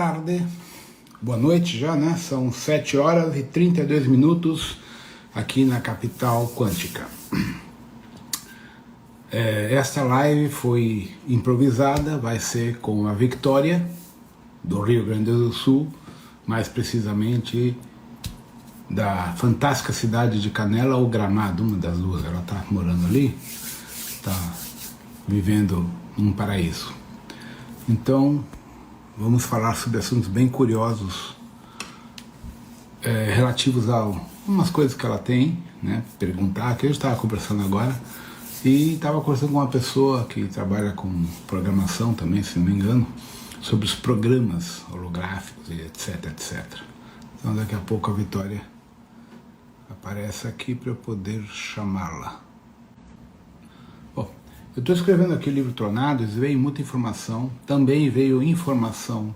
tarde, boa noite já, né? São 7 horas e 32 minutos aqui na capital quântica. Esta live foi improvisada, vai ser com a Victoria, do Rio Grande do Sul, mais precisamente da fantástica cidade de Canela ou Gramado, uma das duas. Ela está morando ali, está vivendo num paraíso. Então, vamos falar sobre assuntos bem curiosos, relativos a umas coisas que ela tem, né? Perguntar, que eu estava conversando agora, e estava conversando com uma pessoa que trabalha com programação também, se não me engano, sobre os programas holográficos e etc, etc. Então daqui a pouco a Vitória aparece aqui para eu poder chamá-la. Bom, eu estou escrevendo aqui o livro Tronados, veio muita informação, também veio informação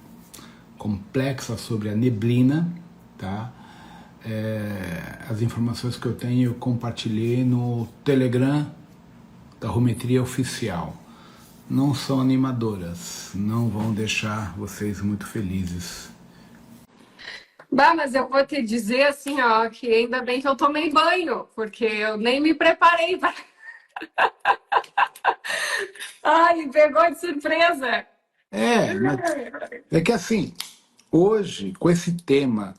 complexa sobre a neblina, tá? As informações que eu tenho eu compartilhei no Telegram da Rometria Oficial. Não são animadoras, não vão deixar vocês muito felizes. Bah, mas eu vou te dizer assim, ó, que ainda bem que eu tomei banho, porque eu nem me preparei para... Ai, me pegou de surpresa. É que assim, hoje, com esse tema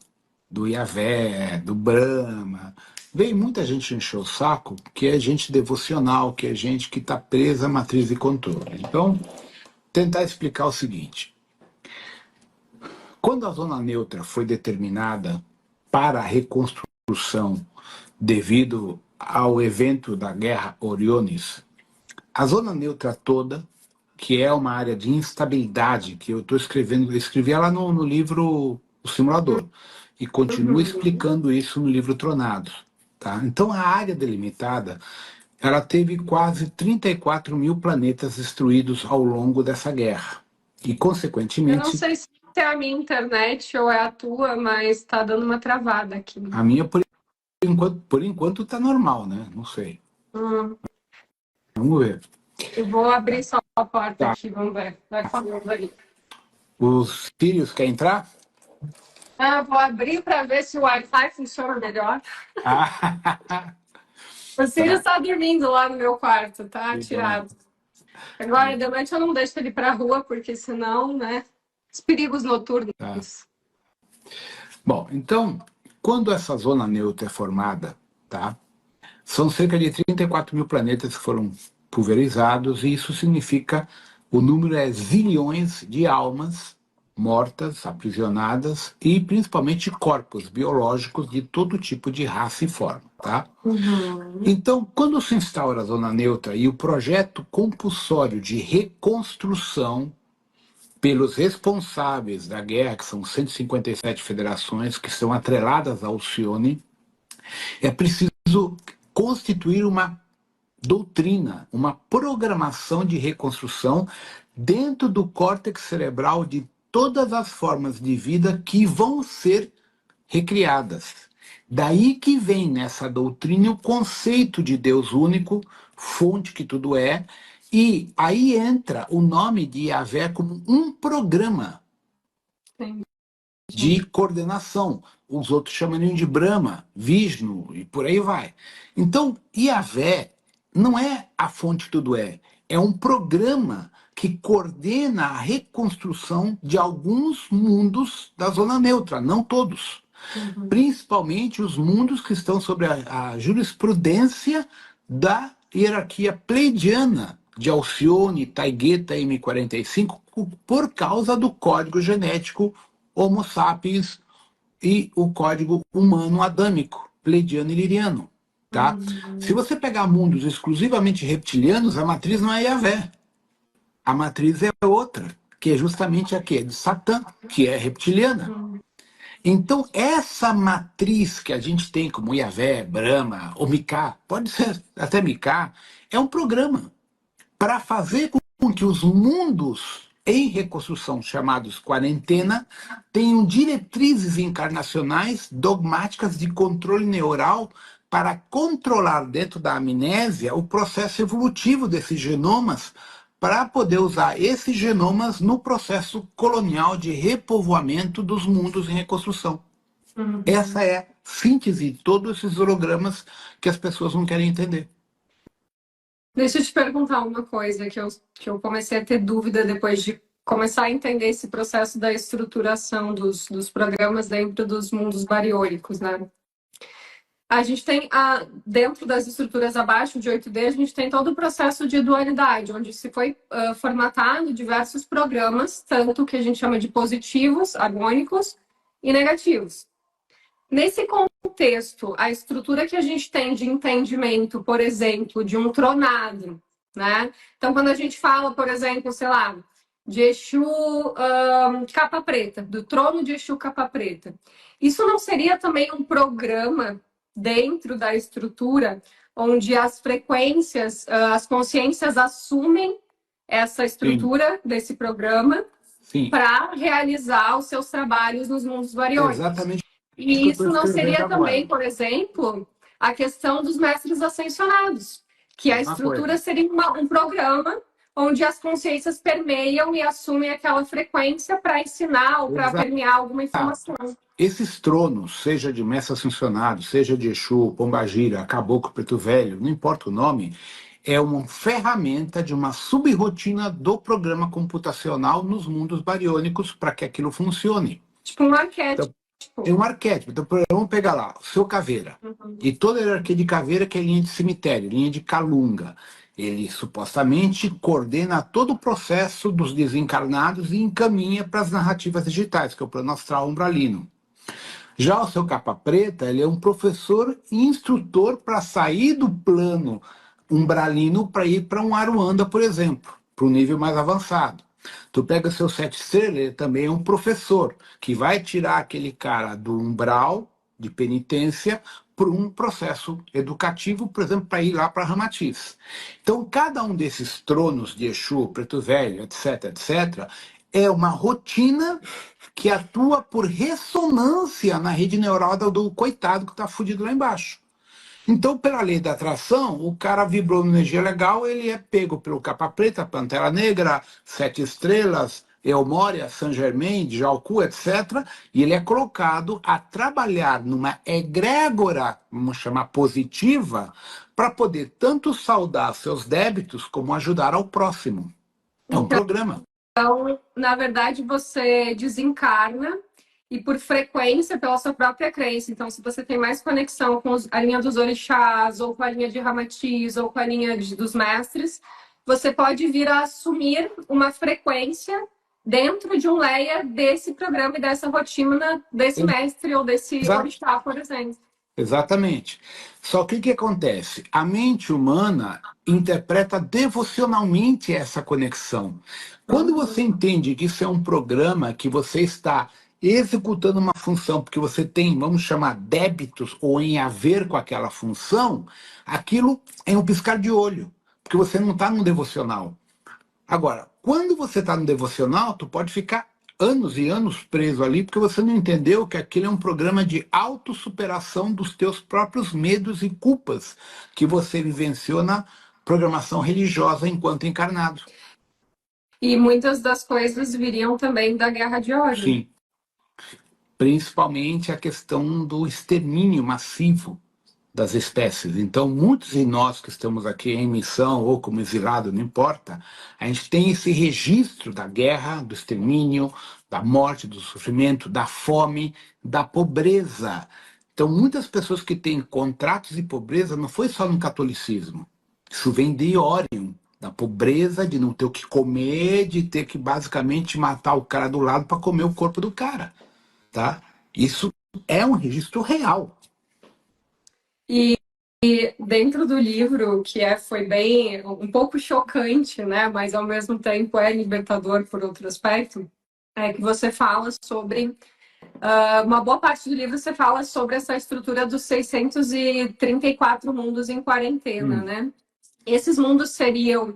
do Yahvé, do Brahma, veio muita gente encher o saco, que é gente devocional, que é gente que está presa à matriz de controle. Então, tentar explicar o seguinte. Quando a zona neutra foi determinada para a reconstrução devido ao evento da Guerra Orionis, a zona neutra toda, que é uma área de instabilidade, que eu estou escrevendo, eu escrevi ela no livro O Simulador, e continuo explicando isso no livro Tronados. Tá? Então a área delimitada, ela teve quase 34 mil planetas destruídos ao longo dessa guerra. E, consequentemente... Eu não sei se é a minha internet ou é a tua, mas tá dando uma travada aqui. A minha, por enquanto tá normal, né? Não sei. Vamos ver. Eu vou abrir só a porta aqui, vamos ver. Vai falando ali. Os filhos querem entrar? Vou abrir para ver se o Wi-Fi funciona melhor. O Sirius está dormindo lá no meu quarto, tá tirado. Agora, de noite eu não deixo ele para rua, porque senão, né, os perigos noturnos. Bom, então, quando essa zona neutra é formada, tá, são cerca de 34 mil planetas que foram pulverizados, e isso significa, o número é zilhões de almas mortas, aprisionadas, e principalmente corpos biológicos de todo tipo de raça e forma, tá? Então, quando se instaura a zona neutra e o projeto compulsório de reconstrução pelos responsáveis da guerra, que são 157 federações que são atreladas ao Alcione, é preciso constituir uma doutrina, uma programação de reconstrução dentro do córtex cerebral de todas as formas de vida que vão ser recriadas. Daí que vem nessa doutrina o conceito de Deus único, fonte que tudo é, e aí entra o nome de Yahvé como um programa de coordenação. Os outros chamariam de Brahma, Vishnu e por aí vai. Então, Yahvé não é a fonte que tudo é, é um programa que coordena a reconstrução de alguns mundos da zona neutra, não todos. Principalmente os mundos que estão sob a jurisprudência da hierarquia pleidiana de Alcione, Taigueta, M45, por causa do código genético Homo sapiens e o código humano adâmico, pleidiano e liriano. Tá? Se você pegar mundos exclusivamente reptilianos, a matriz não é Yahvé. A matriz é outra, que é justamente a que é de Satã, que é reptiliana. Então, essa matriz que a gente tem como Yahvé, Brahma, ou Mika, pode ser até Mika, é um programa para fazer com que os mundos em reconstrução, chamados quarentena, tenham diretrizes encarnacionais dogmáticas de controle neural para controlar dentro da amnésia o processo evolutivo desses genomas, para poder usar esses genomas no processo colonial de repovoamento dos mundos em reconstrução. Essa é a síntese de todos esses hologramas que as pessoas não querem entender. Deixa eu te perguntar uma coisa que eu comecei a ter dúvida depois de começar a entender esse processo da estruturação dos programas dentro dos mundos bariônicos, né? A gente tem, dentro das estruturas abaixo de 8D, a gente tem todo o processo de dualidade, onde se foi formatado diversos programas, tanto que a gente chama de positivos, harmônicos, e negativos. Nesse contexto, a estrutura que a gente tem de entendimento, por exemplo, de um tronado, né? Então, quando a gente fala, por exemplo, sei lá, de Exu capa preta, do trono de Exu capa preta, isso não seria também um programa dentro da estrutura onde as frequências, as consciências assumem essa estrutura desse programa para realizar os seus trabalhos nos mundos bariônicos? Exatamente. E isso não seria também, por exemplo, a questão dos mestres ascensionados, que a estrutura seria um programa onde as consciências permeiam e assumem aquela frequência para ensinar ou para permear alguma informação. Esses tronos, seja de mestre ascensionado, seja de Exu, Pombagira, Caboclo, Preto Velho, não importa o nome, é uma ferramenta de uma sub-rotina do programa computacional nos mundos bariônicos para que aquilo funcione. Tipo um arquétipo. É um arquétipo. Então, vamos pegar lá, o seu caveira. E toda a hierarquia de caveira que é linha de cemitério, linha de calunga. Ele supostamente coordena todo o processo dos desencarnados e encaminha para as narrativas digitais, que é o plano astral umbralino. Já o seu capa preta, ele é um professor e instrutor para sair do plano umbralino para ir para um Aruanda, por exemplo, para um nível mais avançado. Tu pega o seu sete estrelas, ele também é um professor que vai tirar aquele cara do umbral de penitência por um processo educativo, por exemplo, para ir lá para Ramatiz. Então, cada um desses tronos de Exu, Preto Velho, etc., etc., é uma rotina que atua por ressonância na rede neural do coitado que está fudido lá embaixo. Então, pela lei da atração, o cara vibrou numa energia legal, ele é pego pelo capa preta, Pantera Negra, Sete Estrelas, Elmória, Saint Germain, Djalku, etc. E ele é colocado a trabalhar numa egrégora, vamos chamar positiva, para poder tanto saldar seus débitos como ajudar ao próximo. É um programa. Então, na verdade, você desencarna e por frequência, pela sua própria crença. Então, se você tem mais conexão com a linha dos orixás, ou com a linha de Ramatiz, ou com a linha dos mestres, você pode vir a assumir uma frequência dentro de um layer desse programa e dessa rotina desse mestre ou desse orixá, por exemplo. Exatamente. Só que o que acontece? A mente humana interpreta devocionalmente essa conexão. Quando você entende que isso é um programa que você está executando uma função porque você tem, vamos chamar, débitos ou em haver com aquela função, aquilo é um piscar de olho, porque você não está no devocional. Agora, quando você está no devocional, tu pode ficar anos e anos preso ali, porque você não entendeu que aquilo é um programa de autossuperação dos teus próprios medos e culpas que você vivenciou na programação religiosa enquanto encarnado. E muitas das coisas viriam também da guerra de ódio. Sim. Principalmente a questão do extermínio massivo das espécies. Então, muitos de nós que estamos aqui em missão ou como exilado, não importa, a gente tem esse registro da guerra, do extermínio, da morte, do sofrimento, da fome, da pobreza. Então, muitas pessoas que têm contratos de pobreza não foi só no catolicismo. Isso vem de Orion, da pobreza, de não ter o que comer, de ter que basicamente matar o cara do lado para comer o corpo do cara. Tá? Isso é um registro real. E dentro do livro, que foi bem, um pouco chocante, né, mas ao mesmo tempo é libertador por outro aspecto, é que você fala sobre, uma boa parte do livro você fala sobre essa estrutura dos 634 mundos em quarentena, né? Esses mundos seriam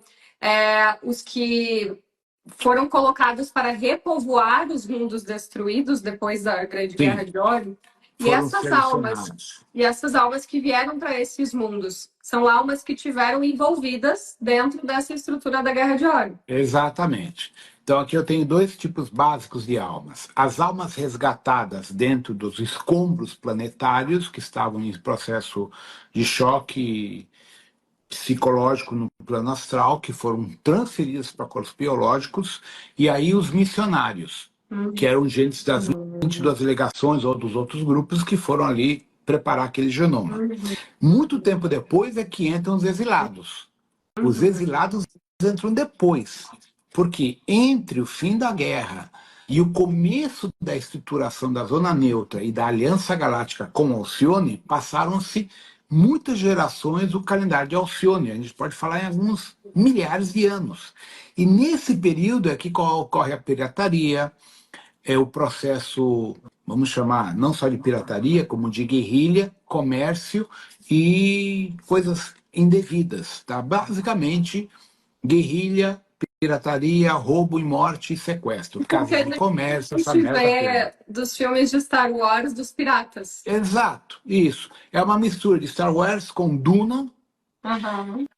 os que foram colocados para repovoar os mundos destruídos depois da Grande Guerra de Ódio. foram selecionados. E essas almas que vieram para esses mundos são almas que tiveram envolvidas dentro dessa estrutura da Guerra de Ouro. Exatamente. Então, aqui eu tenho dois tipos básicos de almas. As almas resgatadas dentro dos escombros planetários, que estavam em processo de choque psicológico no plano astral, que foram transferidas para corpos biológicos, e aí os missionários, que eram gente das 22 delegações ou dos outros grupos que foram ali preparar aquele genoma. Muito tempo depois é que entram os exilados. Os exilados entram depois, porque entre o fim da guerra e o começo da estruturação da Zona Neutra e da Aliança Galáctica com Alcione, passaram-se muitas gerações do calendário de Alcione. A gente pode falar em alguns milhares de anos. E nesse período é que ocorre a pirataria, é o processo, vamos chamar, não só de pirataria, como de guerrilha, comércio e coisas indevidas, tá? Basicamente, guerrilha, pirataria, roubo e morte e sequestro. Casas de comércio, essa merda toda. Dos filmes de Star Wars dos piratas. Exato, isso. É uma mistura de Star Wars com Duna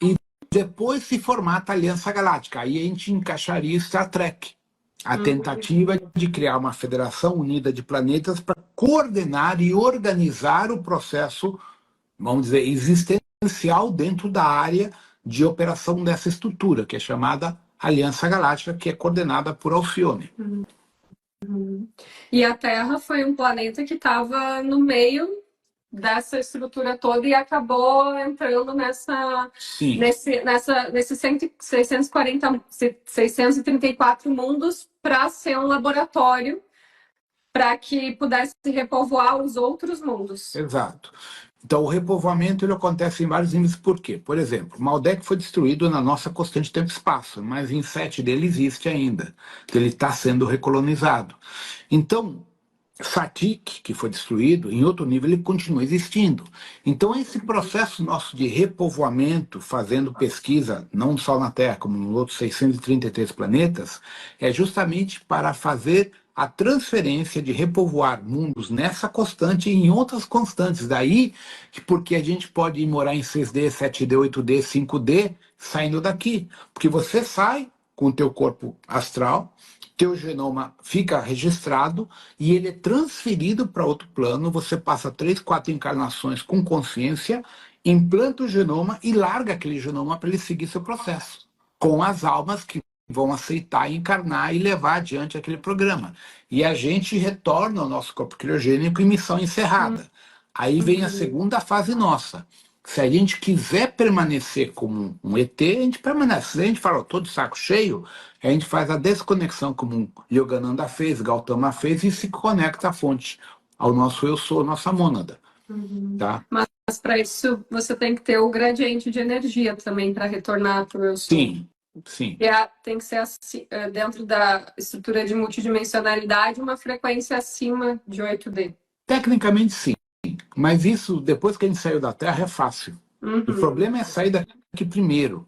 e depois se formata a Aliança Galáctica. Aí a gente encaixaria Star Trek. A tentativa de criar uma federação unida de planetas para coordenar e organizar o processo, vamos dizer, existencial dentro da área de operação dessa estrutura, que é chamada Aliança Galáctica, que é coordenada por Alcione. E a Terra foi um planeta que estava no meio dessa estrutura toda e acabou entrando nesses 634 mundos para ser um laboratório para que pudesse repovoar os outros mundos. Exato. Então, o repovoamento ele acontece em vários níveis. Por quê? Por exemplo, Maldek foi destruído na nossa constante tempo-espaço, mas em 7 dele existe ainda. Ele está sendo recolonizado. Então, Satik, que foi destruído, em outro nível ele continua existindo. Então, esse processo nosso de repovoamento, fazendo pesquisa, não só na Terra, como nos outros 633 planetas, é justamente para fazer a transferência de repovoar mundos nessa constante e em outras constantes. Daí, porque a gente pode ir morar em 6D, 7D, 8D, 5D, saindo daqui. Porque você sai com o teu corpo astral, teu genoma fica registrado e ele é transferido para outro plano, você passa 3, 4 encarnações com consciência, implanta o genoma e larga aquele genoma para ele seguir seu processo, com as almas que vão aceitar, encarnar e levar adiante aquele programa. E a gente retorna ao nosso corpo criogênico em missão encerrada. Aí vem a segunda fase nossa. Se a gente quiser permanecer como um ET, a gente permanece. Se a gente fala, tô de saco cheio, a gente faz a desconexão como Yogananda fez, Gautama fez, e se conecta à fonte, ao nosso eu sou, nossa mônada. Tá? Mas para isso você tem que ter o gradiente de energia também para retornar para o eu sou. Sim. Sim. Tem que ser assim, dentro da estrutura de multidimensionalidade, uma frequência acima de 8D. Tecnicamente, sim. Mas isso, depois que a gente saiu da Terra, é fácil. O problema é sair daqui primeiro.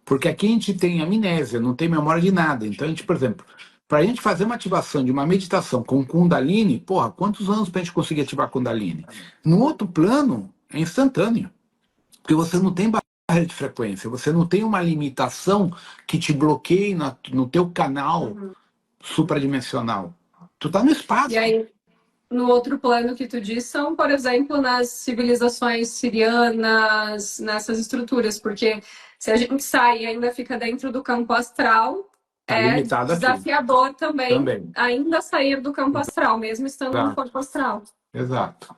Porque aqui a gente tem amnésia, não tem memória de nada. Então, a gente, por exemplo, para a gente fazer uma ativação de uma meditação com Kundalini, porra, quantos anos para a gente conseguir ativar Kundalini? No outro plano, é instantâneo. Porque você não tem barreira de frequência, você não tem uma limitação que te bloqueie no teu canal supradimensional. Tu tá no espaço. E aí, no outro plano que tu diz, são, por exemplo, nas civilizações sirianas, nessas estruturas, porque se a gente sai e ainda fica dentro do campo astral, tá é desafiador também ainda sair do campo astral, mesmo estando no corpo astral. Exato.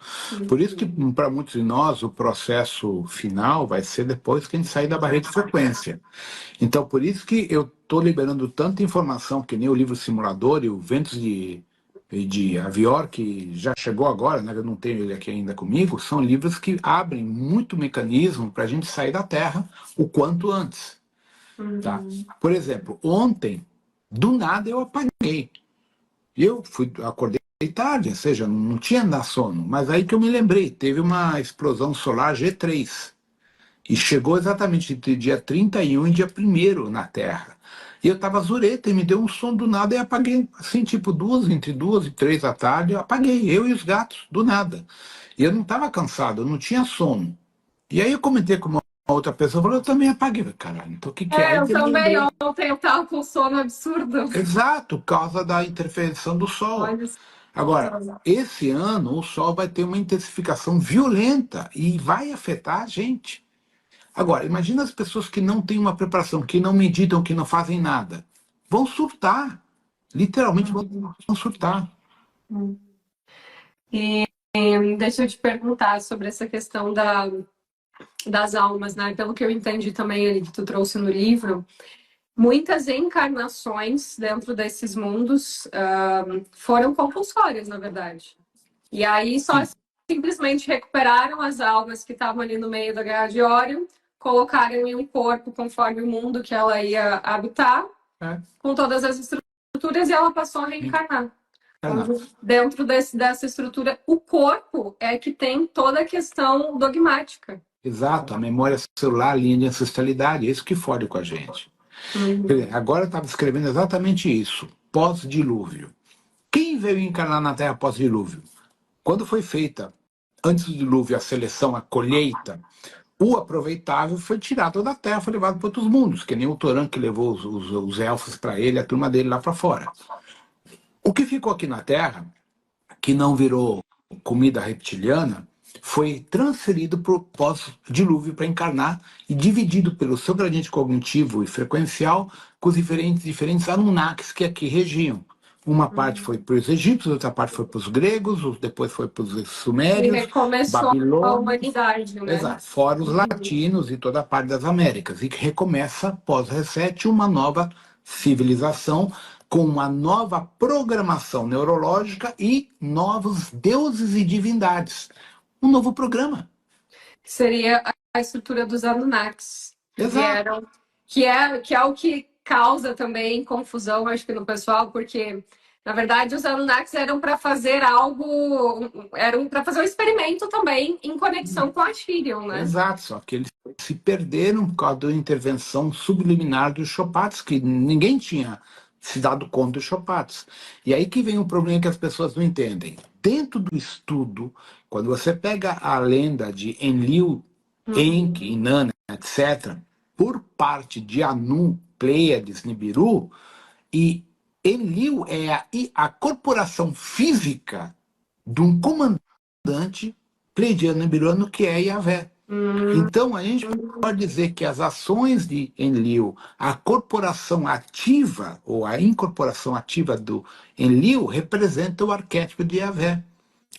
Por isso que, para muitos de nós, o processo final vai ser depois que a gente sair da barreira de frequência. Então, por isso que eu estou liberando tanta informação, que nem o livro Simulador e o Ventos de Avior, que já chegou agora, né, eu não tenho ele aqui ainda comigo, são livros que abrem muito mecanismo para a gente sair da Terra o quanto antes. Tá? Por exemplo, ontem, do nada eu apaguei. Acordei tarde, ou seja, não tinha andar sono, mas aí que eu me lembrei, teve uma explosão solar G3 e chegou exatamente entre dia 31 e dia 1º na Terra. E eu tava zureta e me deu um sono do nada e apaguei. Assim, tipo, entre 2 e 3 da tarde, eu apaguei, eu e os gatos, do nada. E eu não tava cansado, eu não tinha sono. E aí eu comentei com uma outra pessoa, falou, eu também apaguei. Eu falei, caralho, então o que que é? Aí Eu ele me também lembrou. ontem eu tava com sono absurdo. Exato, por causa da interferência do sol. Olha Agora, só. esse ano o sol vai ter uma intensificação violenta e vai afetar a gente. Agora, imagina as pessoas que não têm uma preparação, que não meditam, que não fazem nada. Vão surtar. Literalmente vão surtar. Deixa eu te perguntar sobre essa questão das almas, né? Pelo que eu entendi também ali que tu trouxe no livro, muitas encarnações dentro desses mundos foram compulsórias, na verdade. E aí só Sim, simplesmente recuperaram as almas que estavam ali no meio da Guerra de Órion, colocaram em um corpo conforme o mundo que ela ia habitar, é. com todas as estruturas, e ela passou a reencarnar. Encarnar. Onde, dentro dessa estrutura, o corpo é que tem toda a questão dogmática. Exato, a memória celular, a linha de ancestralidade, é isso que fode com a gente. Quer dizer, agora eu estava escrevendo exatamente isso, pós-dilúvio. Quem veio encarnar na Terra pós-dilúvio? Quando foi feita, antes do dilúvio, a seleção, a colheita, o aproveitável foi tirado da Terra, foi levado para outros mundos, que nem o Toran que levou os elfos para ele, a turma dele lá para fora. O que ficou aqui na Terra, que não virou comida reptiliana, foi transferido para o pós-dilúvio para encarnar e dividido pelo seu gradiente cognitivo e frequencial com os diferentes Anunnakis que aqui regiam. Uma parte foi para os egípcios, outra parte foi para os gregos, depois foi para os E sumérios, recomeçou a babilônios, humanidade, né? exato, fora os latinos e toda a parte das Américas. E que recomeça, pós-reset, uma nova civilização com uma nova programação neurológica e novos deuses e divindades. Um novo programa. Seria a estrutura dos Anunnakis, que Exato. vieram, que é o que causa também confusão, acho que no pessoal, porque na verdade os Anunnakis eram para fazer algo, eram para fazer um experimento também em conexão com a Tyrion, né? Exato, só que eles se perderam por causa da intervenção subliminar dos Chopates, que ninguém tinha se dado conta dos Chopates. E aí que vem um problema que as pessoas não entendem. Dentro do estudo, quando você pega a lenda de Enlil, Enki, Inanna, etc., por parte de Anu, Pleiades, Nibiru, e Enlil é a corporação física de um comandante pleiadiano nibirano que é Yahvé. Então, a gente pode dizer que as ações de Enlil, a corporação ativa, ou a incorporação ativa do Enlil, representa o arquétipo de Yahvé.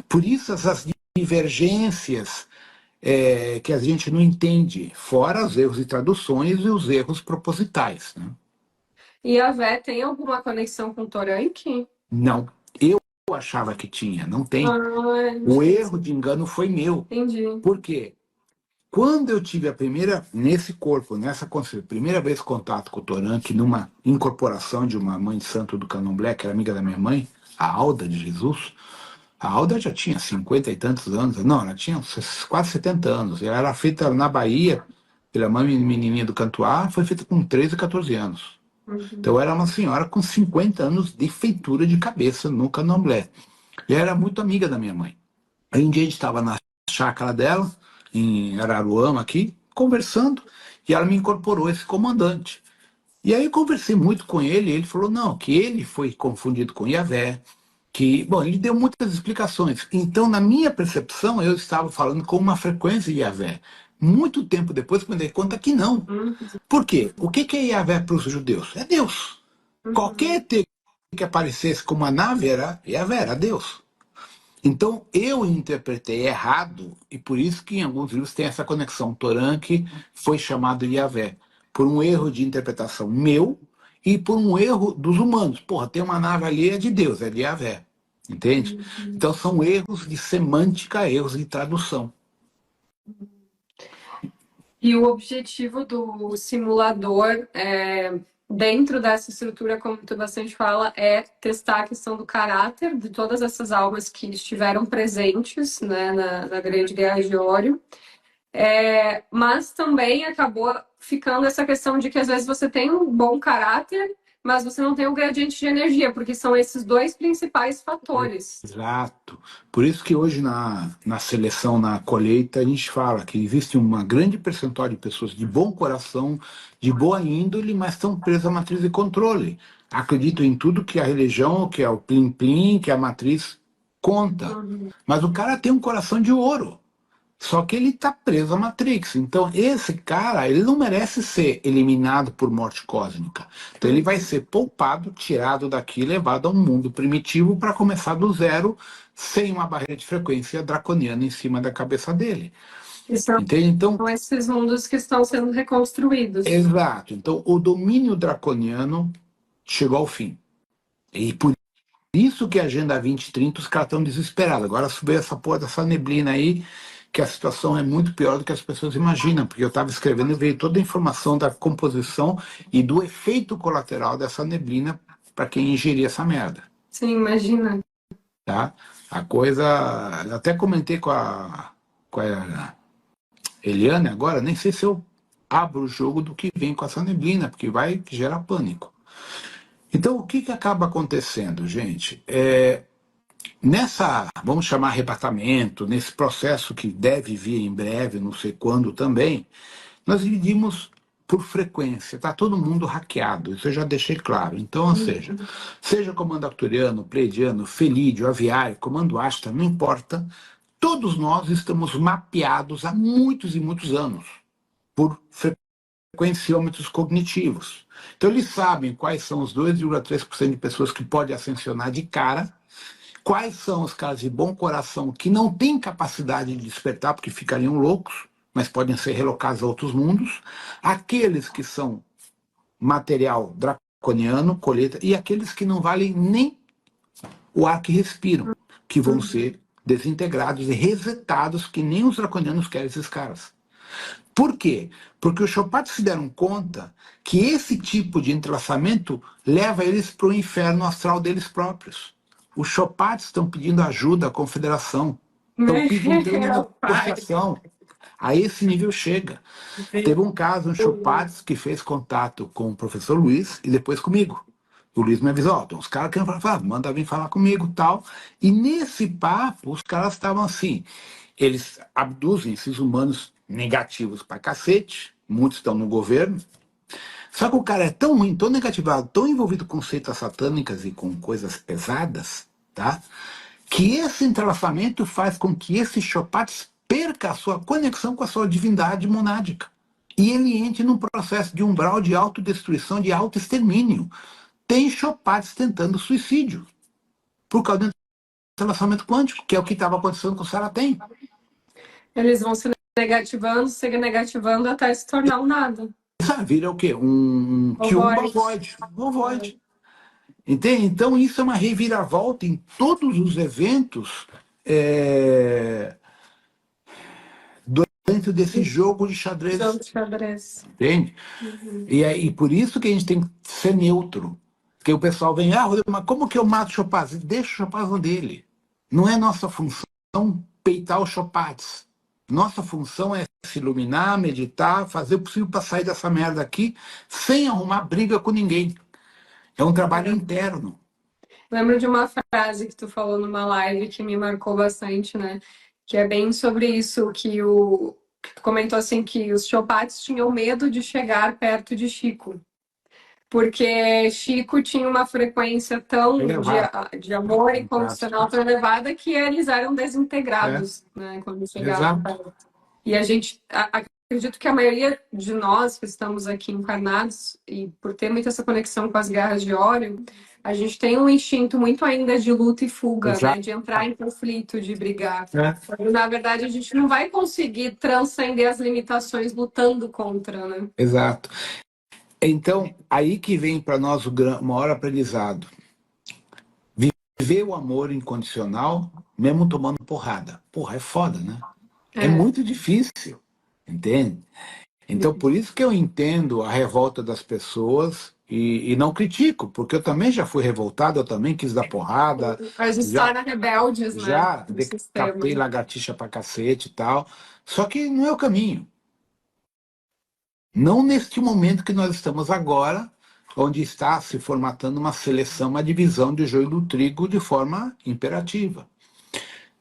Por isso, essas divergências que a gente não entende, fora os erros de traduções e os erros propositais. Né? E a Vé tem alguma conexão com Toranque? Não, eu achava que tinha, não tem. Ah, O erro de engano foi meu. entendi. Por quê? Quando eu tive nesse corpo, primeira vez contato com o Toranque, numa incorporação de uma mãe de santo do Candomblé, que era amiga da minha mãe, a Alda de Jesus, a Alda já tinha 50 e tantos anos, não, ela tinha quase 70 anos, ela era feita na Bahia, pela mãe menininha do Cantuá, foi feita com 13, 14 anos. Então era uma senhora com 50 anos de feitura de cabeça no Candomblé. E ela era muito amiga da minha mãe. Aí um dia a gente estava na chácara dela, em Araruama aqui, conversando, e ela me incorporou esse comandante. E aí eu conversei muito com ele, e ele falou, não, que ele foi confundido com Yahvé, que, bom, ele deu muitas explicações. Então, na minha percepção, eu estava falando com uma frequência de Yahvé. Muito tempo depois, eu me dei conta que não. Por quê? O que é Yahvé para os judeus? É Deus. Qualquer ET que aparecesse com uma nave era Yahvé, era Deus. Então, eu interpretei errado, e por isso que em alguns livros tem essa conexão. Torã que foi chamado de Yahvé, por um erro de interpretação meu e por um erro dos humanos. Porra, tem uma nave ali, é de Deus, é de Yahvé. Entende? Então, são erros de semântica, erros de tradução. E o objetivo do simulador, dentro dessa estrutura, como tu bastante fala, é testar a questão do caráter de todas essas almas que estiveram presentes, né, na Grande Guerra de Órion. Mas também acabou ficando essa questão de que às vezes você tem um bom caráter, mas você não tem o gradiente de energia, porque são esses dois principais fatores. Exato. Por isso que hoje na seleção, na colheita, a gente fala que existe uma grande percentual de pessoas de bom coração, de boa índole, mas estão presas à matriz de controle. Acreditam em tudo que a religião, que é o plim-plim, que a matriz conta. Uhum. Mas o cara tem um coração de ouro. Só que ele está preso à Matrix. Então, esse cara, ele não merece ser eliminado por morte cósmica. Então, ele vai ser poupado, tirado daqui, levado a um mundo primitivo para começar do zero, sem uma barreira de frequência draconiana em cima da cabeça dele. E são Entende? Então, esses mundos que estão sendo reconstruídos. exato. Então, o domínio draconiano chegou ao fim. E por isso que a Agenda 2030, os caras estão desesperados. Agora veio essa porra dessa neblina aí, que a situação é muito pior do que as pessoas imaginam, porque eu estava escrevendo e veio toda a informação da composição e do efeito colateral dessa neblina para quem ingerir essa merda. Sim, imagina. Tá? A coisa. Eu até comentei com a Eliane agora, nem sei se eu abro o jogo do que vem com essa neblina, porque vai gerar pânico. Então, o que acaba acontecendo, gente? Nessa, vamos chamar arrebatamento, nesse processo que deve vir em breve, não sei quando também, nós dividimos por frequência, está todo mundo hackeado, isso eu já deixei claro. Então, ou seja comando arcturiano, pleidiano, felídeo, aviário, comando Asta, não importa, todos nós estamos mapeados há muitos e muitos anos por frequenciômetros cognitivos. Então, eles sabem quais são os 2,3% de pessoas que podem ascensionar de cara. Quais são os caras de bom coração que não têm capacidade de despertar porque ficariam loucos, mas podem ser relocados a outros mundos? Aqueles que são material draconiano, colheita, e aqueles que não valem nem o ar que respiram, que vão ser desintegrados e resetados, que nem os draconianos querem esses caras. Por quê? Porque os Chopates se deram conta que esse tipo de entrelaçamento leva eles para o inferno astral deles próprios. Os Chopates estão pedindo ajuda à confederação, estão pedindo negociação. A esse nível chega. Teve um caso, um Chopates, que fez contato com o professor Luiz e depois comigo. O Luiz me avisou, tem uns caras que falar, manda vir falar comigo tal. E nesse papo, os caras estavam assim, eles abduzem esses humanos negativos pra cacete, muitos estão no governo, só que o cara é tão ruim, tão negativado, tão envolvido com seitas satânicas e com coisas pesadas, tá? Que esse entrelaçamento faz com que esse Chopates perca a sua conexão com a sua divindade monádica. E ele entre num processo de umbral de autodestruição, de autoextermínio. Tem Chopates tentando suicídio por causa do entrelaçamento quântico, que é o que estava acontecendo com o Saratem. Eles vão se negativando até se tornar um nada. Sabe, vira o quê? Um ovoide. Um ovoide. Entende? Então, isso é uma reviravolta em todos os eventos dentro desse jogo de xadrez. Jogo de xadrez. Entende? E por isso que a gente tem que ser neutro. Porque o pessoal vem, Rodrigo, mas como que eu mato o Chopaz? Deixa o Chopaz no dele. Não é nossa função peitar o Chopaz. Nossa função é se iluminar, meditar, fazer o possível para sair dessa merda aqui sem arrumar briga com ninguém. É um trabalho interno. Lembro de uma frase que tu falou numa live que me marcou bastante, né? Que é bem sobre isso, que tu comentou assim que os Chopates tinham medo de chegar perto de Chico. Porque Chico tinha uma frequência tão de amor incondicional tão elevada que eles eram desintegrados, né, quando chegavam perto. E a gente, acredito que a maioria de nós que estamos aqui encarnados, e por ter muita essa conexão com as garras de Órion, a gente tem um instinto muito ainda de luta e fuga, né, de entrar em conflito, de brigar. Na verdade, a gente não vai conseguir transcender as limitações lutando contra, né? Exato. Então, aí que vem para nós o maior aprendizado. Viver o amor incondicional, mesmo tomando porrada. Porra, é foda, né? É muito difícil, entende? Então, por isso que eu entendo a revolta das pessoas e não critico, porque eu também já fui revoltado, eu também quis dar porrada. A gente se torna rebeldes, né? Já decapitei lagartixa pra cacete e tal. Só que não é o caminho. Não neste momento que nós estamos agora, onde está se formatando uma seleção, uma divisão de joio do trigo de forma imperativa.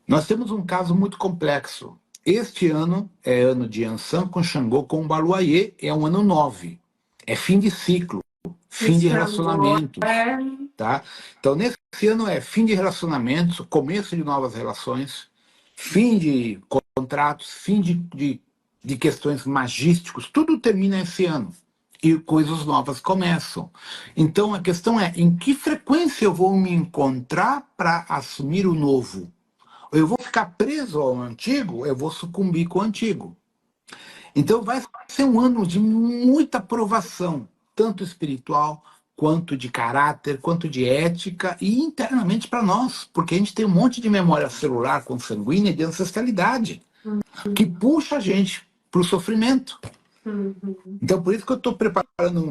Nós temos um caso muito complexo. Este ano é ano de Ansan com Xangô com Baluayê, é um ano 9. É fim de ciclo, fim de relacionamentos. Tá? Então, nesse ano é fim de relacionamentos, começo de novas relações, fim de contratos, fim de questões magísticos, tudo termina esse ano. E coisas novas começam. Então, a questão é, em que frequência eu vou me encontrar para assumir o novo? Eu vou ficar preso ao antigo, eu vou sucumbir com o antigo. Então vai ser um ano de muita provação, tanto espiritual, quanto de caráter, quanto de ética e internamente para nós, porque a gente tem um monte de memória celular consanguínea de ancestralidade, que puxa a gente para o sofrimento. Então, por isso que eu estou preparando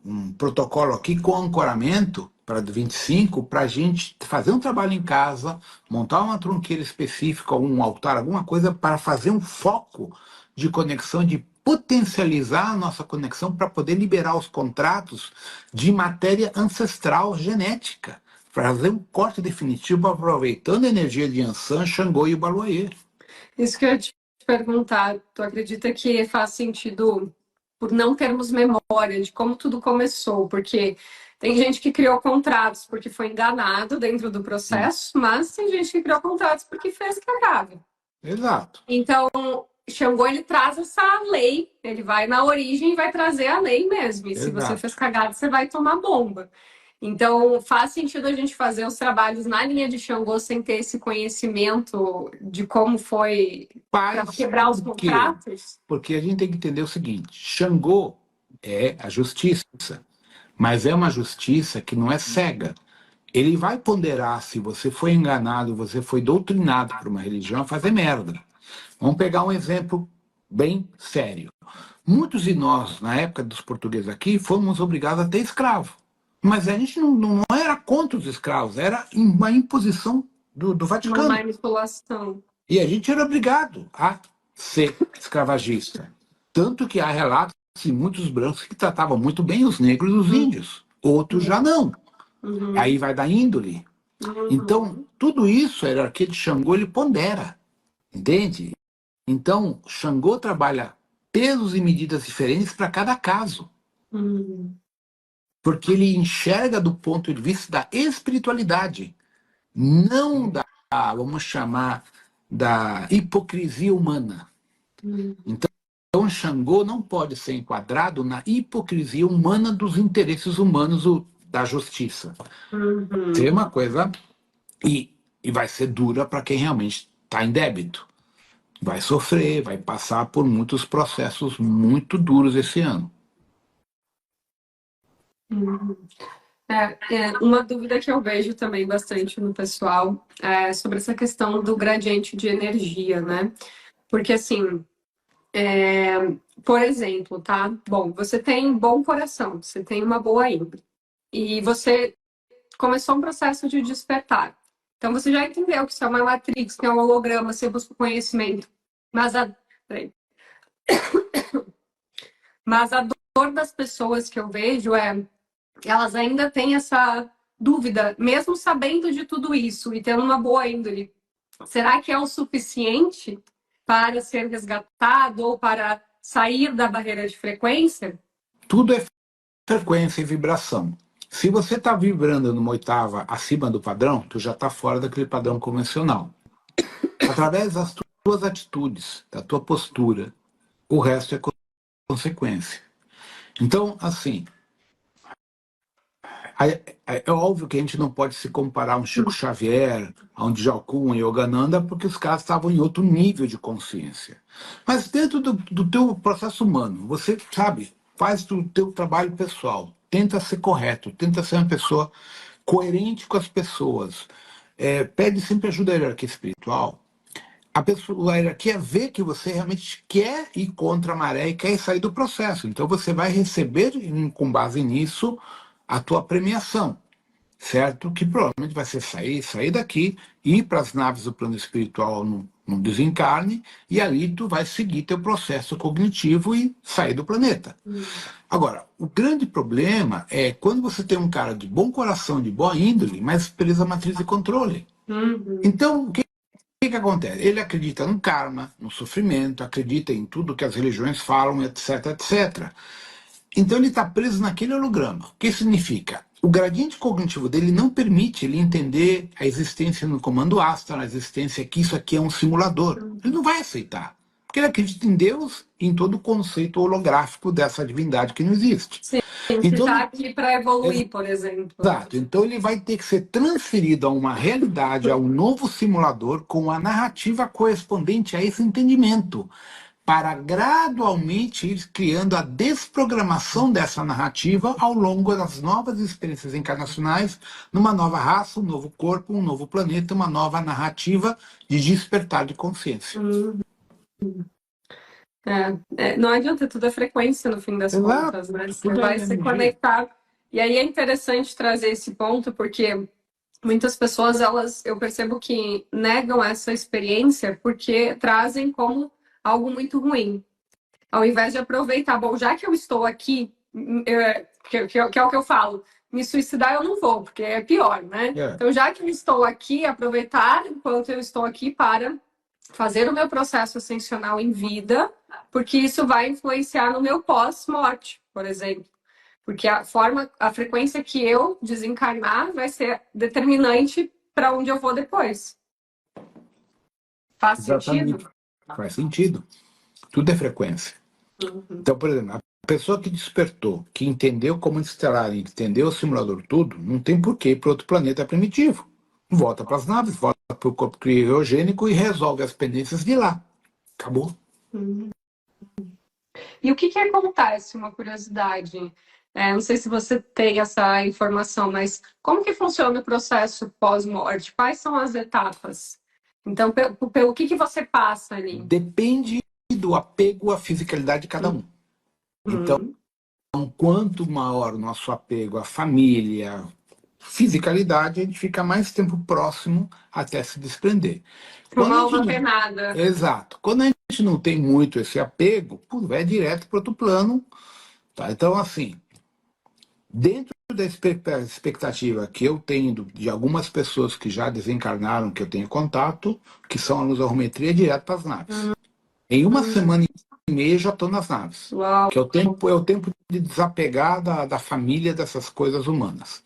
um protocolo aqui com ancoramento para 25, para a gente fazer um trabalho em casa, montar uma trunqueira específica, um altar, alguma coisa, para fazer um foco de conexão, de potencializar a nossa conexão para poder liberar os contratos de matéria ancestral genética, fazer um corte definitivo aproveitando a energia de Yansan, Xangô e o Baluayê. Isso que eu ia te perguntar, tu acredita que faz sentido por não termos memória de como tudo começou? Porque tem gente que criou contratos porque foi enganado dentro do processo, mas tem gente que criou contratos porque fez cagada. Exato. Então, Xangô, ele traz essa lei, ele vai na origem e vai trazer a lei mesmo. E se você fez cagada, você vai tomar bomba. Então, faz sentido a gente fazer os trabalhos na linha de Xangô sem ter esse conhecimento de como foi para quebrar os contratos? Porque a gente tem que entender o seguinte, Xangô é a justiça, mas é uma justiça que não é cega. Ele vai ponderar se você foi enganado, você foi doutrinado por uma religião a fazer merda. Vamos pegar um exemplo bem sério. Muitos de nós, na época dos portugueses aqui, fomos obrigados a ter escravo. Mas a gente não era contra os escravos, era uma imposição do Vaticano. Uma manipulação. E a gente era obrigado a ser escravagista. Tanto que há relatos de muitos brancos que tratavam muito bem os negros e os índios. Outros já não. Aí vai da índole. Então, tudo isso, a hierarquia de Xangô, ele pondera. Entende? Então, Xangô trabalha pesos e medidas diferentes para cada caso. Porque ele enxerga do ponto de vista da espiritualidade, não da, vamos chamar, da hipocrisia humana. Então, Xangô não pode ser enquadrado na hipocrisia humana dos interesses humanos da justiça. Ser uma coisa... E vai ser dura para quem realmente está em débito. Vai sofrer, vai passar por muitos processos muito duros esse ano. Uma dúvida que eu vejo também bastante no pessoal é sobre essa questão do gradiente de energia, né? Porque, assim, por exemplo, tá? Bom, você tem bom coração, você tem uma boa índole, e você começou um processo de despertar. Então, você já entendeu que isso é uma matrix, que é um holograma, você busca conhecimento. Mas Mas a dor das pessoas que eu vejo elas ainda têm essa dúvida, mesmo sabendo de tudo isso e tendo uma boa índole. Será que é o suficiente para ser resgatado ou para sair da barreira de frequência? Tudo é frequência e vibração. Se você está vibrando numa oitava acima do padrão, tu já está fora daquele padrão convencional. Através das tuas atitudes, da tua postura, o resto é consequência. Então, assim, é óbvio que a gente não pode se comparar a um Chico Xavier, a um Djalkun, um Yogananda, porque os caras estavam em outro nível de consciência. Mas dentro do teu processo humano, você, sabe, faz o teu trabalho pessoal, tenta ser correto, tenta ser uma pessoa coerente com as pessoas, pede sempre ajuda à hierarquia espiritual. A hierarquia vê que você realmente quer ir contra a maré e quer sair do processo. Então você vai receber, com base nisso, a tua premiação. certo? Que provavelmente vai ser sair daqui, ir para as naves do plano espiritual no desencarne, e ali tu vai seguir teu processo cognitivo e sair do planeta. Agora, o grande problema é quando você tem um cara de bom coração, de boa índole, mas presa à matriz de controle. Então, o que acontece? Ele acredita no karma, no sofrimento, acredita em tudo que as religiões falam, etc, etc. Então ele está preso naquele holograma. O que significa? O gradiente cognitivo dele não permite ele entender a existência no comando Astra, a existência que isso aqui é um simulador. Ele não vai aceitar. Porque ele acredita em Deus e em todo o conceito holográfico dessa divindade que não existe. Sim, que Então, está aqui para evoluir, por exemplo. exato. Então ele vai ter que ser transferido a uma realidade, a um novo simulador com a narrativa correspondente a esse entendimento, para gradualmente ir criando a desprogramação dessa narrativa ao longo das novas experiências encarnacionais, numa nova raça, um novo corpo, um novo planeta, uma nova narrativa de despertar de consciência. Não adianta, tudo é frequência no fim das contas, né? Você vai se conectar. E aí é interessante trazer esse ponto, porque muitas pessoas, eu percebo que negam essa experiência porque trazem como algo muito ruim. Ao invés de aproveitar, bom, já que eu estou aqui, que é o que eu falo, me suicidar eu não vou, porque é pior, né? Então, já que eu estou aqui, aproveitar enquanto eu estou aqui para fazer o meu processo ascensional em vida, porque isso vai influenciar no meu pós-morte, por exemplo. Porque a frequência que eu desencarnar vai ser determinante para onde eu vou depois. Faz sentido? Faz sentido. Tudo é frequência. Então, por exemplo, a pessoa que despertou, que entendeu como estelar, entendeu o simulador tudo, não tem por que ir para outro planeta primitivo. Volta para as naves, volta para o corpo criogênico e resolve as pendências de lá. Acabou. E o que acontece? Uma curiosidade. Não sei se você tem essa informação, mas como que funciona o processo pós-morte? Quais são as etapas? Então, pelo que você passa ali? Depende do apego à fisicalidade de cada um. Então, quanto maior o nosso apego à família, fisicalidade, a gente fica mais tempo próximo até se desprender. Uma alma penada. Exato. Quando a gente não tem muito esse apego, vai direto para outro plano. Tá? Então, assim, dentro da expectativa que eu tenho de algumas pessoas que já desencarnaram, que eu tenho contato, que são a lusometria, direto para as naves. Em uma semana e meia já estou nas naves. Uau. Que é o tempo de desapegar da família dessas coisas humanas.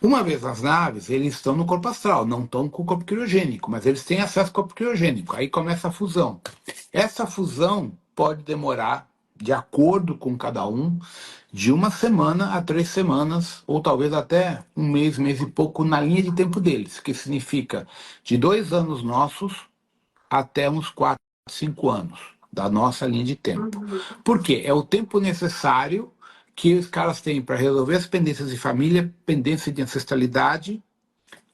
Uma vez nas naves, eles estão no corpo astral, não estão com o corpo criogênico, mas eles têm acesso ao corpo criogênico. Aí começa a fusão. Essa fusão pode demorar, de acordo com cada um, de 1 semana a 3 semanas, ou talvez até 1 mês, mês e pouco, na linha de tempo deles, que significa de 2 anos nossos até uns 4, 5 anos da nossa linha de tempo. Por quê? É o tempo necessário que os caras têm para resolver as pendências de família, pendência de ancestralidade,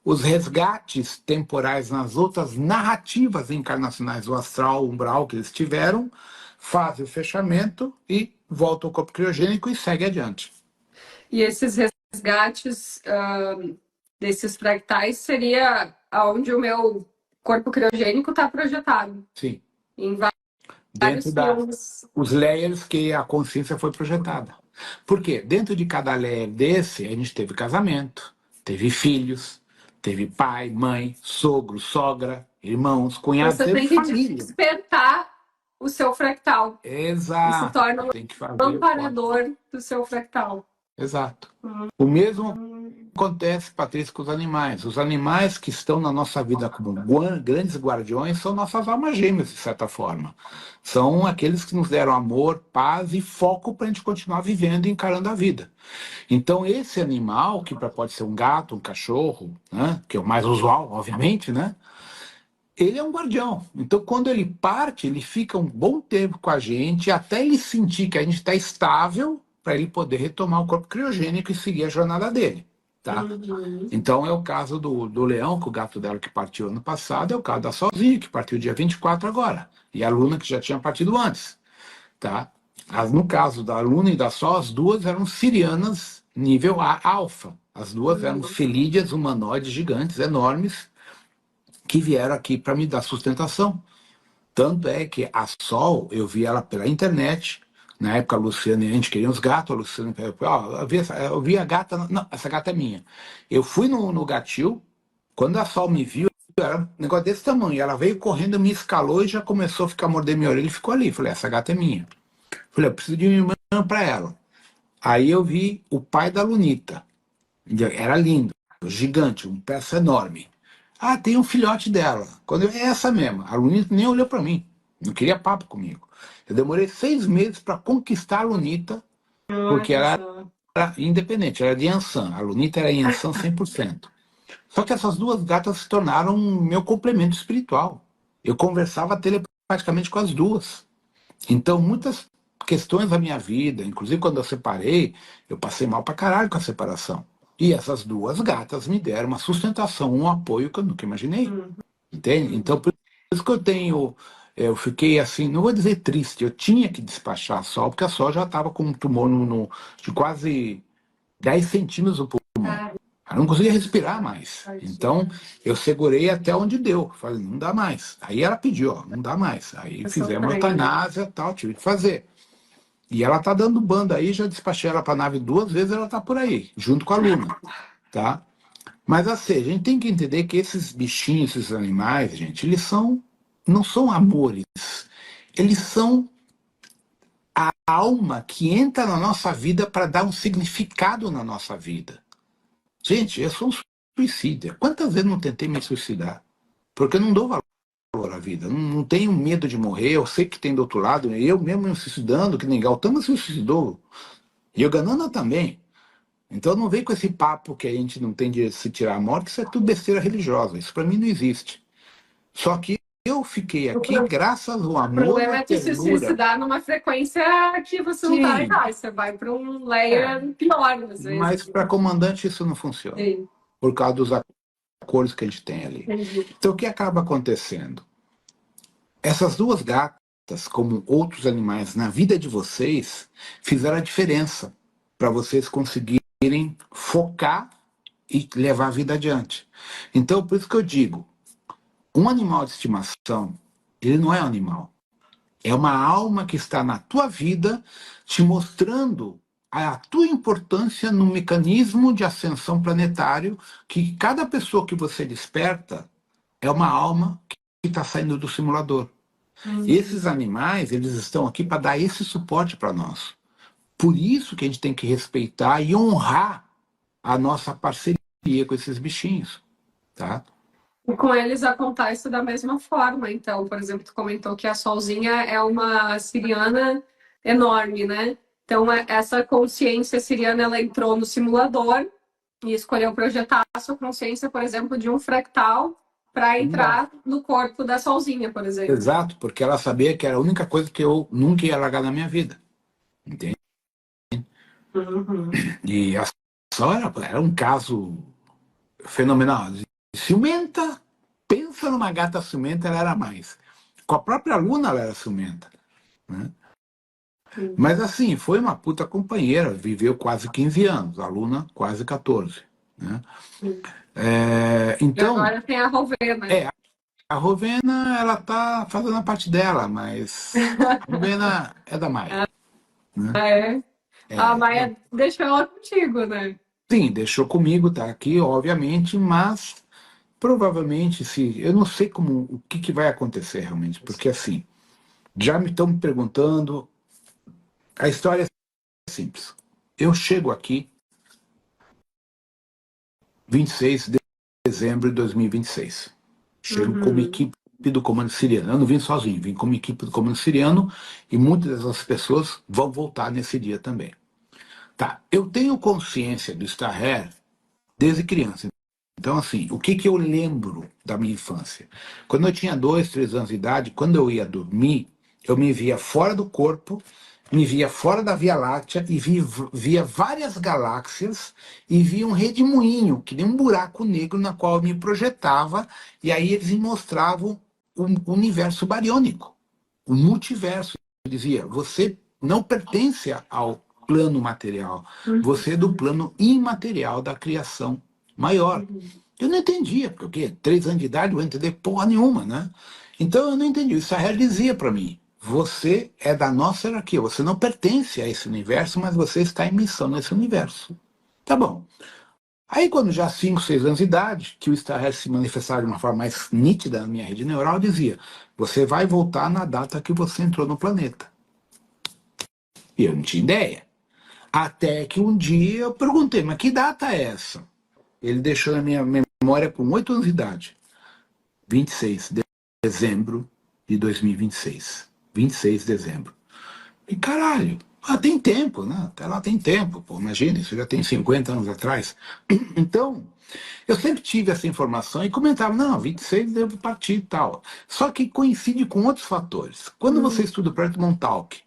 os resgates temporais nas outras narrativas encarnacionais do astral, umbral que eles tiveram, fazem o fechamento e volta ao corpo criogênico e segue adiante. E esses resgates desses fractais seria onde o meu corpo criogênico está projetado? Sim. Em dentro os layers que a consciência foi projetada. Por quê? Dentro de cada layer desse, a gente teve casamento, teve filhos, teve pai, mãe, sogro, sogra, irmãos, cunhados, você teve tem que família. despertar o seu fractal. Exato. E se torna tem que fazer um amparador do seu fractal. Exato. O mesmo acontece, Patrícia, com os animais. Os animais que estão na nossa vida como grandes guardiões são nossas almas gêmeas, de certa forma. São aqueles que nos deram amor, paz e foco para a gente continuar vivendo e encarando a vida. Então, esse animal, que pode ser um gato, um cachorro, né, que é o mais usual, obviamente, né, ele é um guardião. Então, quando ele parte, ele fica um bom tempo com a gente, até ele sentir que a gente está estável, para ele poder retomar o corpo criogênico e seguir a jornada dele. Tá? Então é o caso do Leão, que o gato dela que partiu ano passado, é o caso da Solzinha, que partiu dia 24 agora, e a Luna, que já tinha partido antes. Tá? No caso da Luna e da Sol, as duas eram sirianas nível alfa, As duas eram felídeas humanoides gigantes, enormes, que vieram aqui para me dar sustentação. Tanto é que a Sol, eu vi ela pela internet. Na época, a Luciana e a gente queria os gatos. A Luciana falou: ó, eu vi a gata. Não, essa gata é minha. Eu fui no gatil. Quando a Sol me viu, era um negócio desse tamanho. Ela veio correndo, me escalou e já começou a ficar mordendo minha orelha e ficou ali. Falei: essa gata é minha. Falei: eu preciso de uma irmã para ela. Aí eu vi o pai da Lunita. Era lindo, gigante, um peça enorme. Ah, tem um filhote dela. Quando é essa mesmo. A Lunita nem olhou para mim. Não queria papo comigo. Eu demorei 6 meses para conquistar a Lunita, porque ela era independente, era de Yansan. A Lunita era Yansan 100%. Só que essas duas gatas se tornaram meu complemento espiritual. Eu conversava telepaticamente com as duas. Então, muitas questões da minha vida, inclusive quando eu separei, eu passei mal pra caralho com a separação. E essas duas gatas me deram uma sustentação, um apoio que eu nunca imaginei. Entende? Então, por isso que eu fiquei assim, não vou dizer triste, eu tinha que despachar a Sol, porque a Sol já estava com um tumor de quase 10 centímetros no pulmão. Eu não conseguia respirar mais. Então, eu segurei até onde deu. Falei: não dá mais. Aí ela pediu: ó, não dá mais. Aí fizemos a eutanásia e tal, tive que fazer. E ela tá dando banda aí, já despachei ela para a nave 2 vezes, ela tá por aí, junto com a Luna, tá? Mas assim, a gente tem que entender que esses bichinhos, esses animais, gente, não são amores. Eles são a alma que entra na nossa vida para dar um significado na nossa vida. Gente, eu sou um suicida. Quantas vezes não tentei me suicidar? Porque eu não dou valor à vida. Não tenho medo de morrer. Eu sei que tem do outro lado. Eu mesmo me suicidando, que nem Gautama se suicidou. E Yogananda também. Então não vem com esse papo que a gente não tem de se tirar a morte. Isso é tudo besteira religiosa. Isso para mim não existe. Só que eu fiquei aqui graças ao O amor e problema à é tu se ternura. suicidar numa frequência que você não tá legal. Você vai para um layer pior, às vezes. Mas para comandante isso não funciona. Sim. Por causa dos acordos que a gente tem ali. Entendi. Então o que acaba acontecendo? Essas duas gatas, como outros animais na vida de vocês, fizeram a diferença para vocês conseguirem focar e levar a vida adiante. Então, por isso que eu digo, um animal de estimação, ele não é um animal. É uma alma que está na tua vida, te mostrando a tua importância no mecanismo de ascensão planetário, que cada pessoa que você desperta é uma alma que está saindo do simulador. Esses animais, eles estão aqui para dar esse suporte para nós. Por isso que a gente tem que respeitar e honrar a nossa parceria com esses bichinhos, tá? E com eles acontece da mesma forma. Então, por exemplo, tu comentou que a Solzinha é uma siriana enorme, né? Então, essa consciência siriana, ela entrou no simulador e escolheu projetar a sua consciência, por exemplo, de um fractal para entrar no corpo da Solzinha, por exemplo. Exato, porque ela sabia que era a única coisa que eu nunca ia largar na minha vida. Entende? E a Sol era um caso fenomenal. Ciumenta, pensa numa gata ciumenta, ela era mais. Com a própria Luna ela era ciumenta. Né? Mas assim, foi uma puta companheira, viveu quase 15 anos, a Luna quase 14. Né? Então, e agora tem a Rovena. A Rovena, ela tá fazendo a parte dela, mas a Rovena é da Maia. Né? A Maia deixou ela contigo, né? Sim, deixou comigo, tá aqui, obviamente, mas provavelmente, se eu não sei o que vai acontecer realmente, porque assim, já me estão me perguntando, a história é simples. Eu chego aqui 26 de dezembro de 2026. Chego como equipe do Comando Siriano. Eu não vim sozinho, vim como equipe do Comando Siriano e muitas dessas pessoas vão voltar nesse dia também. Tá, eu tenho consciência do Star Hair desde criança. Então, assim, o que eu lembro da minha infância? Quando eu tinha 2, 3 anos de idade, quando eu ia dormir, eu me via fora do corpo, me via fora da Via Láctea e via várias galáxias e via um redemoinho, que nem um buraco negro na qual eu me projetava, e aí eles me mostravam o universo bariônico, o multiverso. Eu dizia: você não pertence ao plano material, você é do plano imaterial da criação maior. Eu não entendia, porque o quê? 3 anos de idade eu não entender porra nenhuma, né? Então eu não entendi. O Israel dizia para mim, você é da nossa hierarquia, você não pertence a esse universo, mas você está em missão nesse universo. Tá bom. Aí quando já 5, 6 anos de idade, que o Israel se manifestava de uma forma mais nítida na minha rede neural, dizia, você vai voltar na data que você entrou no planeta. E eu não tinha ideia. Até que um dia eu perguntei, mas que data é essa? Ele deixou na minha memória com 8 anos de idade. 26 de dezembro de 2026. 26 de dezembro. E caralho, tem tempo, né? Até lá tem tempo, pô, imagina, isso já tem 50 anos atrás. Então, eu sempre tive essa informação e comentava, não, 26 devo partir e tal. Só que coincide com outros fatores. Quando você estuda o projeto Montauk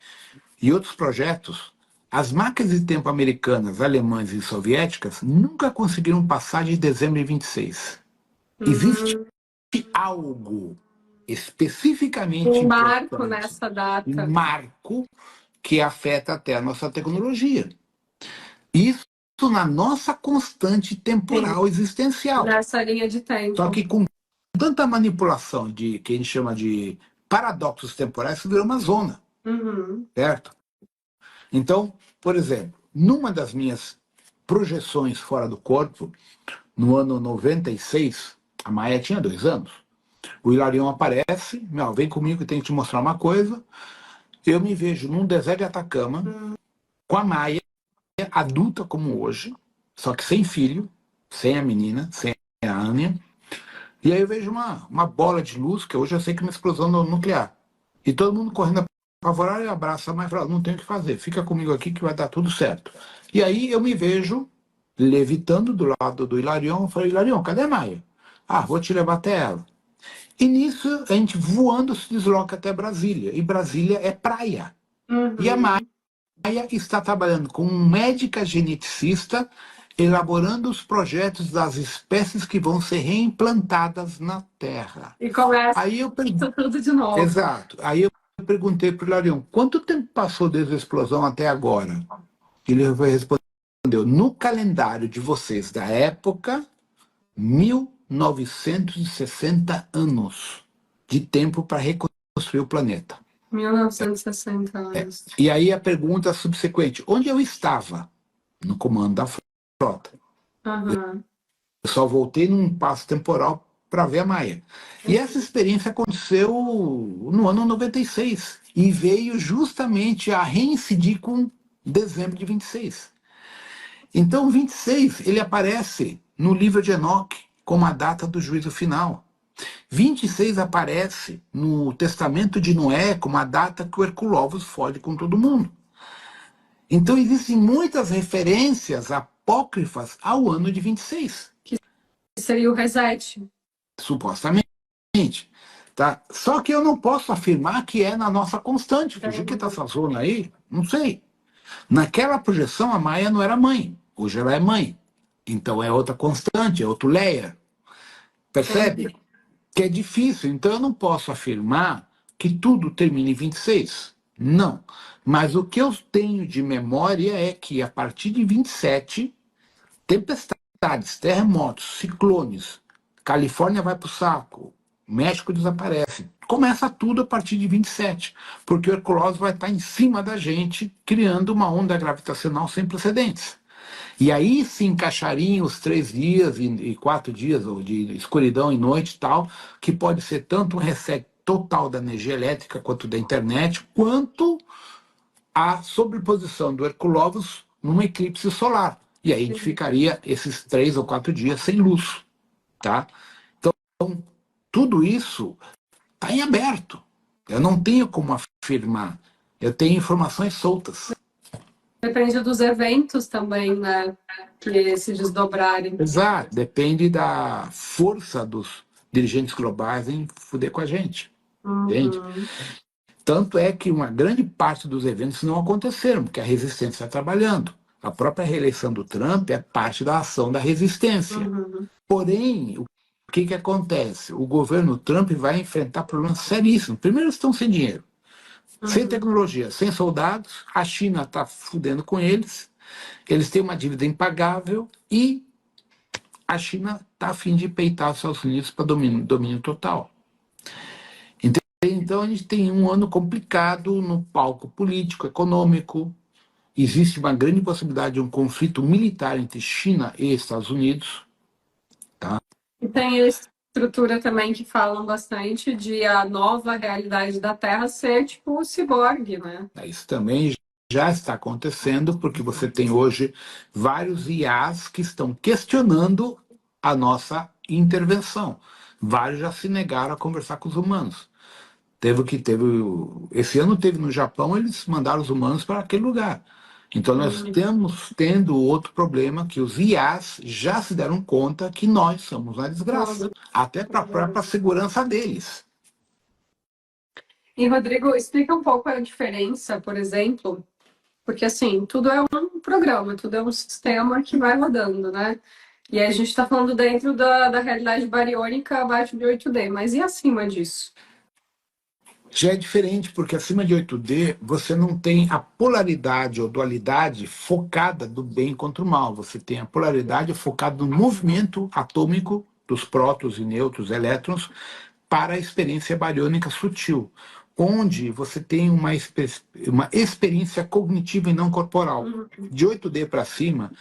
e outros projetos, as máquinas de tempo americanas, alemãs e soviéticas nunca conseguiram passar de dezembro de 26. Existe algo especificamente Um marco importante, nessa um data. marco que afeta até a nossa tecnologia. Isso na nossa constante temporal existencial. Nessa linha de tempo. Só que com tanta manipulação de que a gente chama de paradoxos temporais, isso virou uma zona, certo? Então, por exemplo, numa das minhas projeções fora do corpo, no ano 96, a Maia tinha 2 anos, o Hilarion aparece, meu, vem comigo que eu tenho que te mostrar uma coisa, eu me vejo num deserto de Atacama, com a Maia, adulta como hoje, só que sem filho, sem a menina, sem a Ania, e aí eu vejo uma bola de luz, que hoje eu sei que é uma explosão nuclear. E todo mundo correndo apavorado e abraça a mãe e fala, não tem o que fazer, fica comigo aqui que vai dar tudo certo. E aí eu me vejo levitando do lado do Hilarion, eu falei, Hilarion, cadê a Maia? Ah, vou te levar até ela. E nisso a gente voando se desloca até Brasília, e Brasília é praia. E a Maia está trabalhando com um médica geneticista, elaborando os projetos das espécies que vão ser reimplantadas na Terra. E começa Aí eu tudo de novo. Exato. Aí eu perguntei para o Hilarion, quanto tempo passou desde a explosão até agora? Ele respondeu, no calendário de vocês da época, 1960 anos de tempo para reconstruir o planeta. 1960 anos. E aí a pergunta subsequente, onde eu estava? No comando da frota. Eu só voltei num passo temporal para ver a Maia. E essa experiência aconteceu no ano 96 e veio justamente a reincidir com dezembro de 26. Então, 26, ele aparece no livro de Enoque como a data do juízo final. 26 aparece no testamento de Noé como a data que o Herculóvos fode com todo mundo. Então, existem muitas referências apócrifas ao ano de 26. Que seria o reset. Supostamente. Tá? Só que eu não posso afirmar que é na nossa constante. Fugir que está essa zona aí, não sei. Naquela projeção, a Maia não era mãe. Hoje ela é mãe. Então é outra constante, é outro layer. Percebe? Que é difícil. Então eu não posso afirmar que tudo termina em 26. Não. Mas o que eu tenho de memória é que a partir de 27, tempestades, terremotos, ciclones, Califórnia vai para o saco, México desaparece. Começa tudo a partir de 27, porque o Herculóvos vai estar em cima da gente, criando uma onda gravitacional sem precedentes. E aí se encaixariam os 3 dias e 4 dias de escuridão e noite e tal, que pode ser tanto um reset total da energia elétrica quanto da internet, quanto a sobreposição do Herculóvos num eclipse solar. E aí a gente ficaria esses 3 ou 4 dias sem luz. Tá? Então, tudo isso está em aberto. Eu não tenho como afirmar. Eu tenho informações soltas. Depende dos eventos também, né? Que se desdobrarem. Exato. Depende da força dos dirigentes globais em fuder com a gente. Entende? Tanto é que uma grande parte dos eventos não aconteceram, porque a resistência está trabalhando. A própria reeleição do Trump é parte da ação da resistência. Porém, o que acontece? O governo Trump vai enfrentar problemas seríssimos. Primeiro, eles estão sem dinheiro. Sem tecnologia, sem soldados, a China está fudendo com eles, eles têm uma dívida impagável e a China está a fim de peitar os Estados Unidos para domínio total. Então a gente tem um ano complicado no palco político, econômico. Existe uma grande possibilidade de um conflito militar entre China e Estados Unidos. Tá? E tem a estrutura também que falam bastante de a nova realidade da Terra ser tipo o ciborgue, né? Isso também já está acontecendo, porque você tem hoje vários IAs que estão questionando a nossa intervenção. Vários já se negaram a conversar com os humanos. Esse ano teve no Japão, eles mandaram os humanos para aquele lugar. Então nós estamos tendo outro problema, que os IAs já se deram conta que nós somos uma desgraça, até para a própria segurança deles. E, Rodrigo, explica um pouco a diferença, por exemplo, porque, assim, tudo é um programa, tudo é um sistema que vai rodando, né? E a gente está falando dentro da realidade bariônica abaixo de 8D, mas e acima disso? Já é diferente, porque acima de 8D você não tem a polaridade ou dualidade focada do bem contra o mal. Você tem a polaridade focada no movimento atômico dos prótons e nêutrons, elétrons, para a experiência bariônica sutil, onde você tem uma experiência cognitiva e não corporal. De 8D para cima,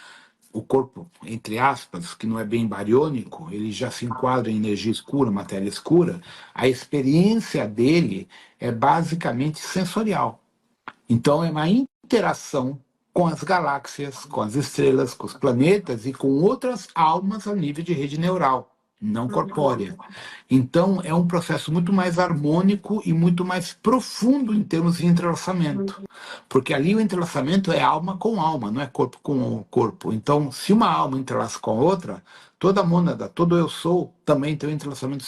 o corpo, entre aspas, que não é bem bariônico, ele já se enquadra em energia escura, matéria escura, a experiência dele é basicamente sensorial. Então, é uma interação com as galáxias, com as estrelas, com os planetas e com outras almas a nível de rede neural, não corpórea. Então, é um processo muito mais harmônico e muito mais profundo em termos de entrelaçamento. Porque ali o entrelaçamento é alma com alma, não é corpo com corpo. Então, se uma alma entrelaça com a outra, toda mônada, todo eu sou, também tem um entrelaçamento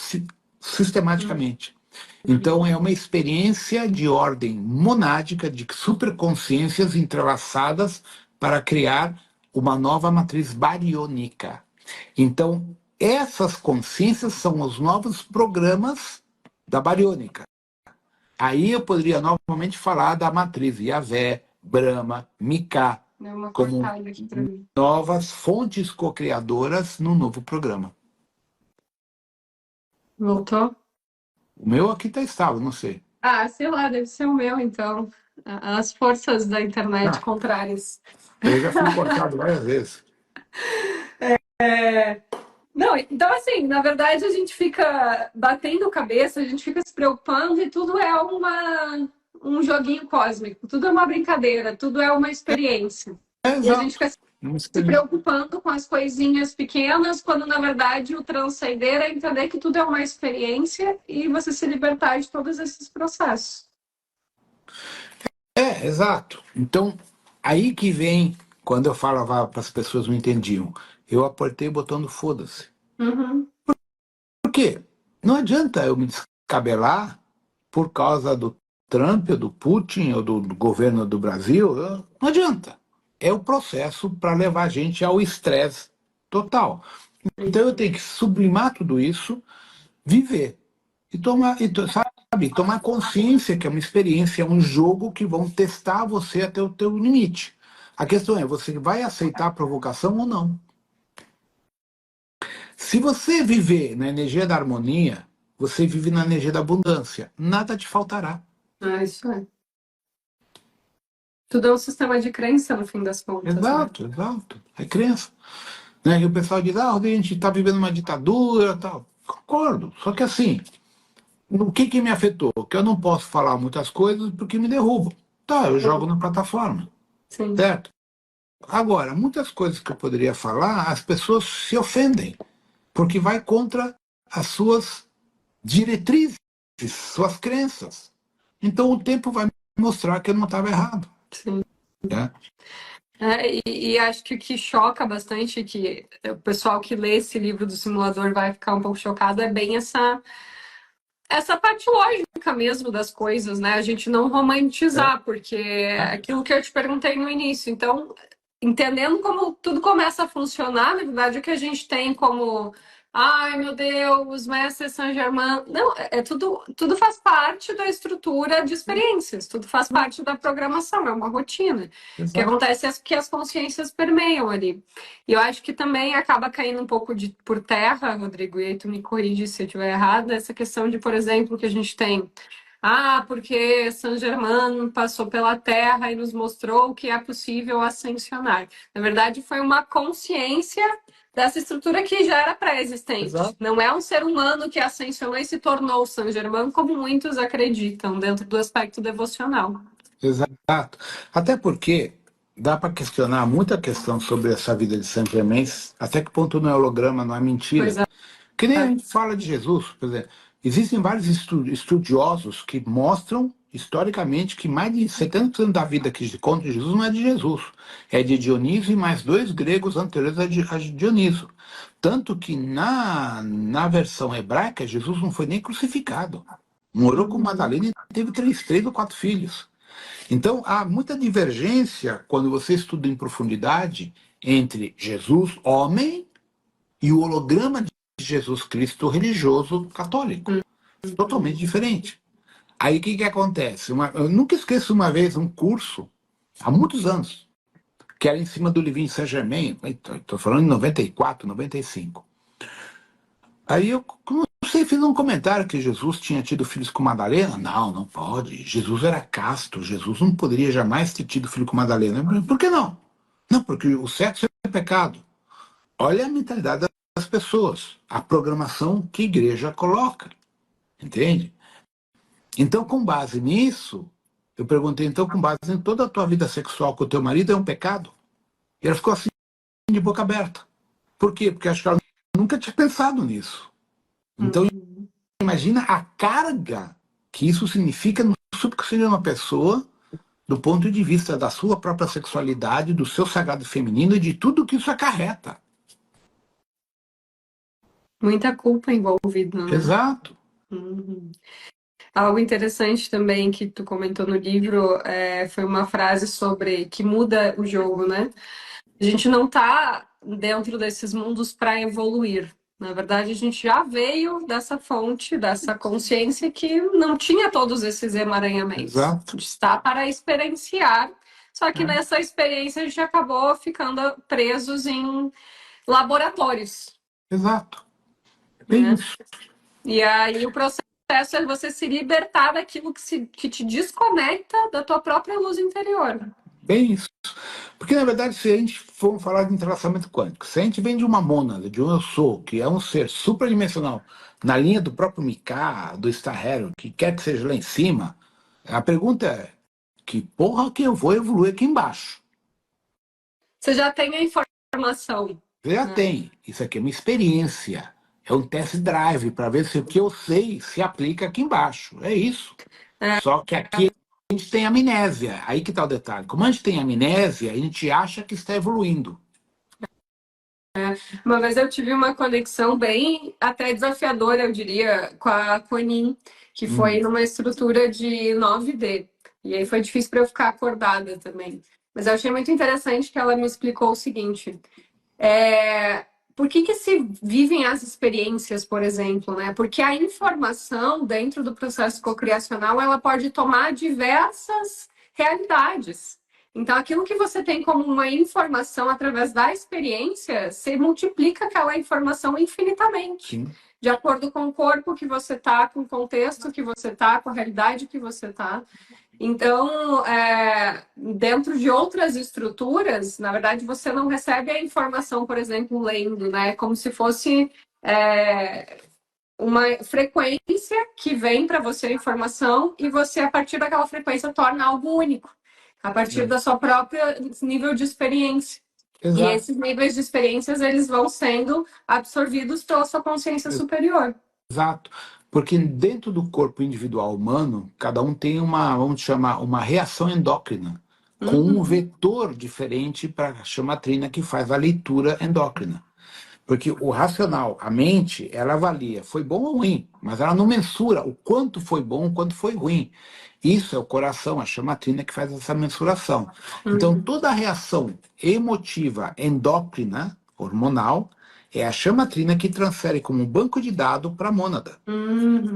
sistematicamente. Então, é uma experiência de ordem monádica, de superconsciências entrelaçadas para criar uma nova matriz bariônica. Então, essas consciências são os novos programas da bariônica. Aí eu poderia novamente falar da matriz Yahvé, Brahma, Mika, como novas fontes co-criadoras no novo programa. Voltou? O meu aqui está estável, não sei. Ah, sei lá, deve ser o meu, então. As forças da internet contrárias. Eu já fui cortado várias vezes. Não, então assim, na verdade a gente fica batendo cabeça, a gente fica se preocupando e tudo é um joguinho cósmico, tudo é uma brincadeira, tudo é uma experiência. E a gente fica se preocupando com as coisinhas pequenas, quando na verdade o transcender é entender que tudo é uma experiência e você se libertar de todos esses processos. Exato. Então, aí que vem, quando eu falava para as pessoas não entendiam, eu apertei o botão do foda-se. Por quê? Não adianta eu me descabelar por causa do Trump, ou do Putin, ou do governo do Brasil. Não adianta. É o processo para levar a gente ao estresse total. Então eu tenho que sublimar tudo isso, viver. E tomar consciência que é uma experiência, é um jogo que vão testar você até o teu limite. A questão é, você vai aceitar a provocação ou não? Se você viver na energia da harmonia, você vive na energia da abundância. Nada te faltará. Isso é. Tudo é um sistema de crença, no fim das contas. Exato, né? Exato. É crença. Né? E o pessoal diz, a gente está vivendo uma ditadura tal. Concordo. Só que assim, o que me afetou? Que eu não posso falar muitas coisas porque me derrubam. Tá, eu jogo na plataforma. Sim. Certo? Agora, muitas coisas que eu poderia falar, as pessoas se ofendem, porque vai contra as suas diretrizes, suas crenças. Então o tempo vai mostrar que eu não estava errado. Sim. Né? E acho que o que choca bastante, que o pessoal que lê esse livro do simulador vai ficar um pouco chocado, é bem essa parte lógica mesmo das coisas, né? A gente não romantizar, porque é aquilo que eu te perguntei no início. Então, entendendo como tudo começa a funcionar, na verdade, o que a gente tem como ai meu Deus, Mestre Saint-Germain. Não, tudo faz parte da estrutura de experiências, tudo faz parte da programação, é uma rotina. O que Exato. acontece é que as consciências permeiam ali. E eu acho que também acaba caindo um pouco por terra, Rodrigo, e aí tu me corrige se eu estiver errada, essa questão de, por exemplo, que a gente tem. Ah, porque Saint-Germain passou pela Terra e nos mostrou que é possível ascensionar. Na verdade, foi uma consciência dessa estrutura que já era pré-existente. Exato. Não é um ser humano que ascensionou e se tornou Saint-Germain, como muitos acreditam, dentro do aspecto devocional. Exato. Até porque dá para questionar muita questão sobre essa vida de Saint Germain, até que ponto não é holograma, não é Pois mentira. é. Que nem a gente fala de Jesus, por exemplo. Existem vários estudiosos que mostram, historicamente, que mais de 70% da vida que se conta de Jesus não é de Jesus. É de Dionísio e mais dois gregos anteriores a Dionísio. Tanto que na versão hebraica, Jesus não foi nem crucificado. Morou com Madalena e teve três ou quatro filhos. Então, há muita divergência quando você estuda em profundidade entre Jesus, homem, e o holograma de Jesus Cristo religioso católico. Totalmente diferente. Aí o que acontece? Eu nunca esqueço uma vez um curso, há muitos anos, que era em cima do Livrinho Saint-Germain, estou falando em 94, 95. Aí eu não sei, fiz um comentário que Jesus tinha tido filhos com Madalena. Não, não pode. Jesus era casto. Jesus não poderia jamais ter tido filho com Madalena. Por que não? Não, porque o sexo é pecado. Olha a mentalidade das pessoas, a programação que a igreja coloca, entende? Então, com base nisso, eu perguntei, então, com base em toda a tua vida sexual com o teu marido é um pecado? E ela ficou assim, de boca aberta. Por quê? Porque acho que ela nunca tinha pensado nisso. Então, imagina a carga que isso significa no subconsciente de uma pessoa, do ponto de vista da sua própria sexualidade, do seu sagrado feminino e de tudo que isso acarreta. Muita culpa envolvida, né? Exato. Algo interessante também que tu comentou no livro foi uma frase sobre que muda o jogo, né? A gente não está dentro desses mundos para evoluir. Na verdade, a gente já veio dessa fonte, dessa consciência que não tinha todos esses emaranhamentos. Exato. A gente está para experienciar, só que nessa experiência a gente acabou ficando presos em laboratórios. Exato. Bem Né? isso. E aí o processo é você se libertar daquilo que te desconecta da tua própria luz interior. Bem isso. Porque, na verdade, se a gente for falar de entrelaçamento quântico, se a gente vem de uma mônada, de um eu sou, que é um ser supradimensional, na linha do próprio Mika, do Star Hero, que quer que seja lá em cima, a pergunta é: que porra que eu vou evoluir aqui embaixo? Você já tem a informação. Você já tem. Isso aqui é uma experiência. É um test drive para ver se o que eu sei se aplica aqui embaixo. É isso. Só que aqui a gente tem amnésia. Aí que está o detalhe. Como a gente tem amnésia, a gente acha que está evoluindo. Uma vez eu tive uma conexão bem até desafiadora, eu diria, com a Conin, que foi numa estrutura de 9D. E aí foi difícil para eu ficar acordada também. Mas eu achei muito interessante que ela me explicou o seguinte: por que se vivem as experiências, por exemplo, né? Porque a informação dentro do processo cocriacional, ela pode tomar diversas realidades. Então, aquilo que você tem como uma informação através da experiência, você multiplica aquela informação infinitamente. Sim. De acordo com o corpo que você está, com o contexto que você está, com a realidade que você está. Então, dentro de outras estruturas, na verdade, você não recebe a informação, por exemplo, lendo, né? Como se fosse uma frequência que vem para você a informação e você, a partir daquela frequência, torna algo único, a partir da sua própria nível de experiência. Exato. E esses níveis de experiências, eles vão sendo absorvidos pela sua consciência superior. Exato. Porque dentro do corpo individual humano, cada um tem uma, vamos chamar, uma reação endócrina, com um vetor diferente para a chamatrina que faz a leitura endócrina. Porque o racional, a mente, ela avalia, foi bom ou ruim, mas ela não mensura o quanto foi bom, o quanto foi ruim. Isso é o coração, a chamatrina que faz essa mensuração. Então, toda a reação emotiva endócrina, hormonal, É a chamatrina que transfere como um banco de dados para a mônada,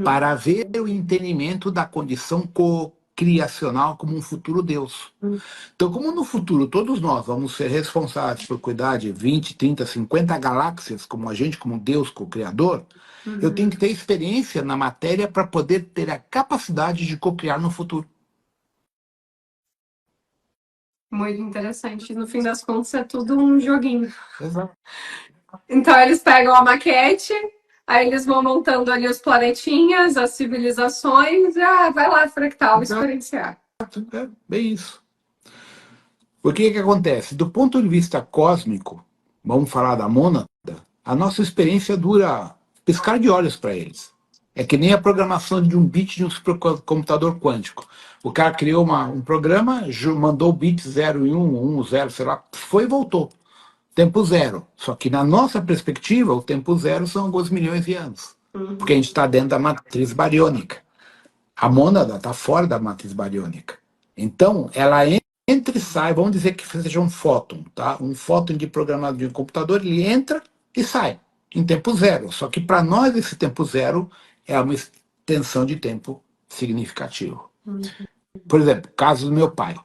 para haver o entendimento da condição co-criacional como um futuro Deus. Então, como no futuro todos nós vamos ser responsáveis por cuidar de 20, 30, 50 galáxias, como a gente, como Deus co-criador, eu tenho que ter experiência na matéria para poder ter a capacidade de co-criar no futuro. Muito interessante. No fim das contas, é tudo um joguinho. Exato. Então, eles pegam a maquete, aí eles vão montando ali os planetinhas, as civilizações, e vai lá, fractal, experienciar. É bem isso. O que acontece? Do ponto de vista cósmico, vamos falar da mônada, a nossa experiência dura piscar de olhos para eles. É que nem a programação de um bit de um supercomputador quântico. O cara criou um programa, mandou o bit 0 e 1, 1, 0, sei lá, foi e voltou. Tempo zero. Só que na nossa perspectiva, o tempo zero são alguns milhões de anos. Porque a gente está dentro da matriz bariônica. A mônada está fora da matriz bariônica. Então, ela entra e sai, vamos dizer que seja um fóton, tá? Um fóton de programado de um computador, ele entra e sai em tempo zero. Só que para nós esse tempo zero é uma extensão de tempo significativo. Por exemplo, caso do meu pai.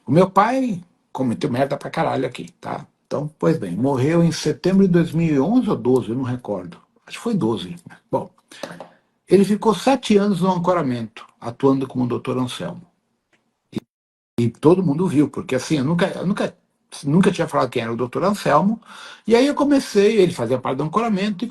O meu pai cometeu merda pra caralho aqui, tá? Então, pois bem, morreu em setembro de 2011 ou 12, eu não recordo. Acho que foi 12. Bom, ele ficou 7 anos no ancoramento, atuando como doutor Anselmo. E todo mundo viu, porque assim, eu nunca tinha falado quem era o doutor Anselmo. E aí eu comecei, ele fazia parte do ancoramento, e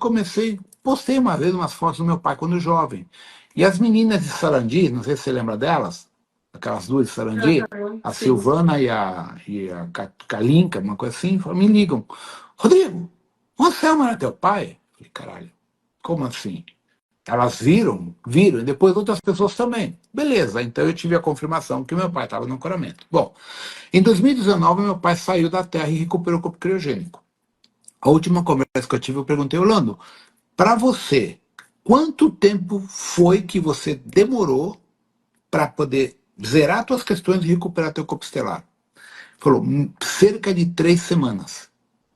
postei uma vez umas fotos do meu pai quando jovem. E as meninas de Sarandi, não sei se você lembra delas, aquelas duas de Sarandi, a Sim. Silvana e a Kalinka, uma coisa assim, me ligam. Rodrigo, o Anselmo era teu pai? Eu falei, caralho, como assim? Elas viram, e depois outras pessoas também. Beleza, então eu tive a confirmação que meu pai estava no ancoramento. Bom, em 2019, meu pai saiu da Terra e recuperou o corpo criogênico. A última conversa que eu tive, eu perguntei, Orlando, para você, quanto tempo foi que você demorou para poder zerar suas questões e recuperar teu corpo estelar? Falou, cerca de 3 semanas.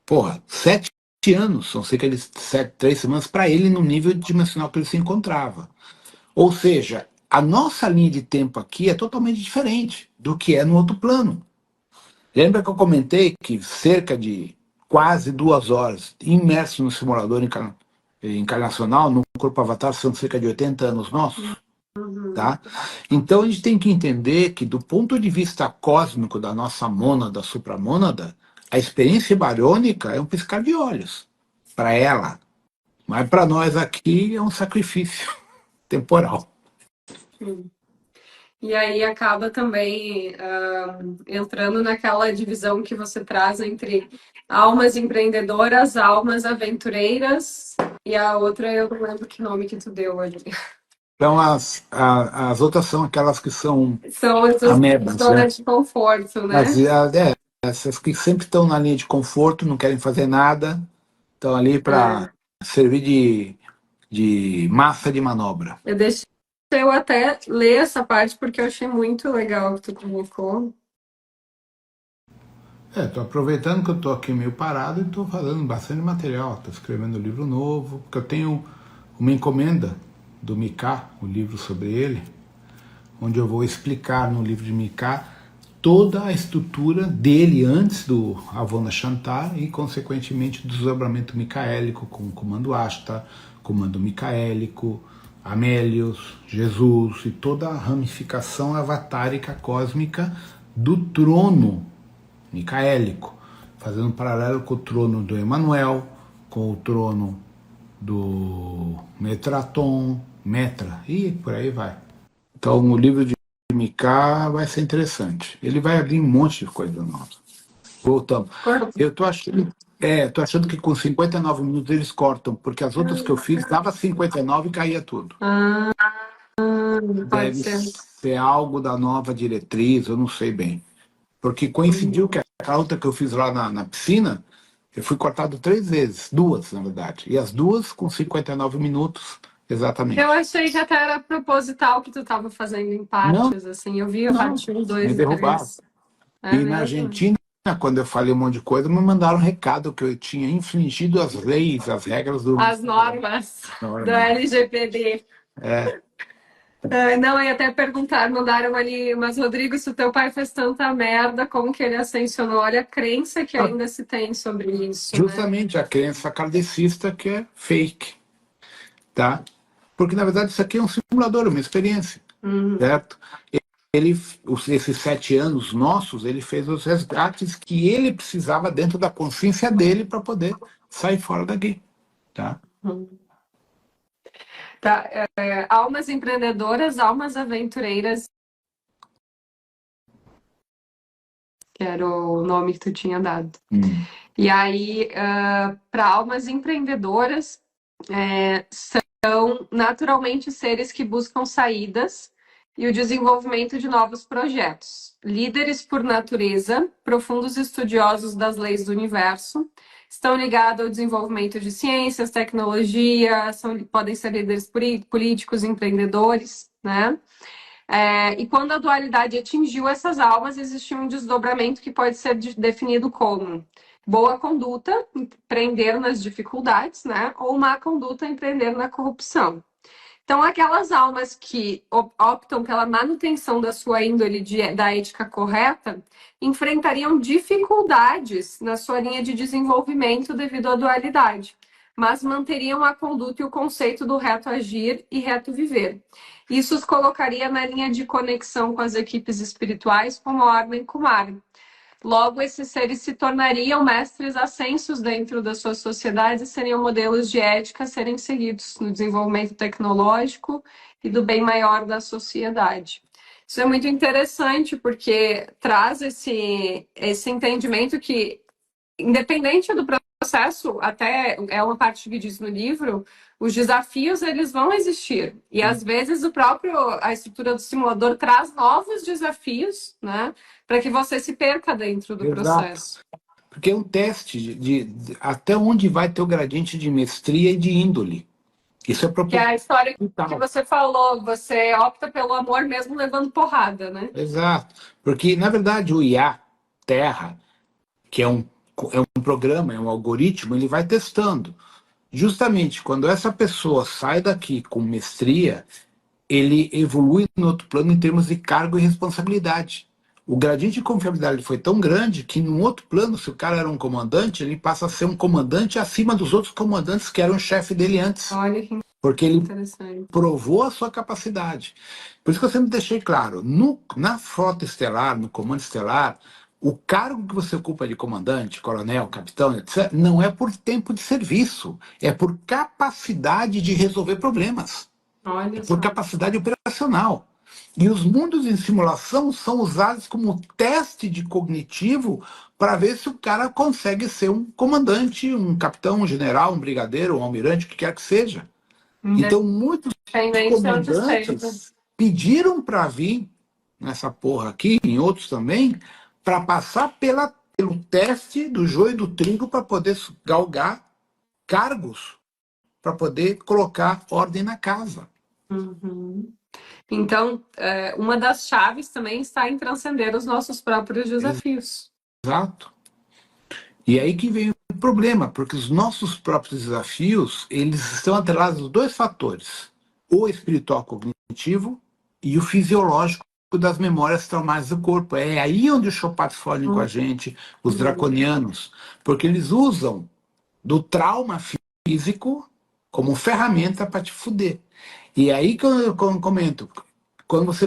Porra, 7 anos, são cerca de 3 semanas para ele no nível dimensional que ele se encontrava. Ou seja, a nossa linha de tempo aqui é totalmente diferente do que é no outro plano. Lembra que eu comentei que cerca de quase 2 horas imerso no simulador encarnacional, no corpo avatar, são cerca de 80 anos nossos? Tá? Então a gente tem que entender que, do ponto de vista cósmico da nossa mônada, supramônada, a experiência bariônica é um piscar de olhos para ela. Mas para nós aqui é um sacrifício temporal. E aí acaba também entrando naquela divisão que você traz entre almas empreendedoras, almas aventureiras, e a outra eu não lembro que nome que tu deu ali. Então as outras são aquelas que são São as amebas, né? zonas de conforto, né? Essas que sempre estão na linha de conforto, não querem fazer nada, estão ali para servir de massa de manobra. Eu deixei eu até ler essa parte porque eu achei muito legal que tu colocou. Estou aproveitando que eu estou aqui meio parado e estou fazendo bastante material. Estou escrevendo um livro novo, porque eu tenho uma encomenda do Mika, o livro sobre ele, onde eu vou explicar no livro de Mika toda a estrutura dele antes do Avona Shantar e, consequentemente, do desdobramento micaélico, com o comando Ashtar, comando micaélico, Amélios, Jesus e toda a ramificação avatárica cósmica do trono micaélico, fazendo um paralelo com o trono do Emanuel, com o trono do Metraton, Metra, e por aí vai. Então o livro de Mika vai ser interessante. Ele vai abrir um monte de coisa nova. Voltamos. Eu tô achando que com 59 minutos eles cortam, porque as outras que eu fiz dava 59 e caía tudo. Pode Deve ser. ser algo da nova diretriz, eu não sei bem. Porque coincidiu que a outra que eu fiz lá na piscina, eu fui cortado 3 vezes, 2 na verdade, e as 2 com 59 minutos, exatamente. Eu achei que até era proposital que tu estava fazendo em partes, assim. Eu vi a parte 1, 2 me e derrubaram. 3. E na Argentina quando eu falei um monte de coisa, me mandaram um recado que eu tinha infringido as leis, as regras do... As normas do LGPD. É. Não, eu ia até perguntar, mandaram ali, mas Rodrigo, se o teu pai fez tanta merda, como que ele ascensionou? Olha a crença que ainda se tem sobre isso, Justamente né? a crença kardecista que é fake, tá? Porque, na verdade, isso aqui é um simulador, uma experiência, certo? Esses 7 anos nossos, ele fez os resgates que ele precisava dentro da consciência dele para poder sair fora daqui, tá? Tá, almas empreendedoras, almas aventureiras, que era o nome que tu tinha dado. E aí, para almas empreendedoras, são naturalmente seres que buscam saídas e o desenvolvimento de novos projetos. Líderes por natureza, profundos estudiosos das leis do universo, estão ligados ao desenvolvimento de ciências, tecnologia, podem ser líderes políticos, empreendedores, né? E quando a dualidade atingiu essas almas, existiu um desdobramento que pode ser definido como boa conduta, empreender nas dificuldades, né? Ou má conduta, empreender na corrupção. Então, aquelas almas que optam pela manutenção da sua índole da ética correta enfrentariam dificuldades na sua linha de desenvolvimento devido à dualidade, mas manteriam a conduta e o conceito do reto agir e reto viver. Isso os colocaria na linha de conexão com as equipes espirituais, como a Ordem Kumara. Logo, esses seres se tornariam mestres ascensos dentro das suas sociedades e seriam modelos de ética a serem seguidos no desenvolvimento tecnológico e do bem maior da sociedade. Isso é muito interessante porque traz esse entendimento que, independente do processo, até é uma parte que diz no livro, os desafios eles vão existir. E às vezes a estrutura do simulador traz novos desafios, né? Para que você se perca dentro do processo. Porque é um teste de até onde vai ter o gradiente de mestria e de índole. Isso é Que é a história que você falou, você opta pelo amor mesmo levando porrada, né? Exato. Porque, na verdade, o IA, Terra, que é um programa, é um algoritmo, ele vai testando. Justamente quando essa pessoa sai daqui com mestria, ele evolui no outro plano em termos de cargo e responsabilidade. O gradiente de confiabilidade foi tão grande que, num outro plano, se o cara era um comandante, ele passa a ser um comandante acima dos outros comandantes que eram o chefe dele antes. Olha que porque ele interessante. provou a sua capacidade. Por isso que eu sempre deixei claro, na frota estelar, no comando estelar, o cargo que você ocupa de comandante, coronel, capitão, etc., não é por tempo de serviço, é por capacidade de resolver problemas. Olha É por só. capacidade operacional. E os mundos em simulação são usados como teste de cognitivo para ver se o cara consegue ser um comandante, um capitão, um general, um brigadeiro, um almirante, o que quer que seja. Então, muitos comandantes pediram para vir nessa porra aqui, em outros também, para passar pelo teste do joio e do trigo para poder galgar cargos, para poder colocar ordem na casa. Então, uma das chaves também está em transcender os nossos próprios desafios. Exato. E aí que vem o problema, porque os nossos próprios desafios, eles estão atrelados a 2 fatores: o espiritual cognitivo e o fisiológico das memórias traumáticas do corpo. É aí onde os chopados fogem com a gente, os draconianos, porque eles usam do trauma físico como ferramenta para te fuder. E aí que eu comento, quando você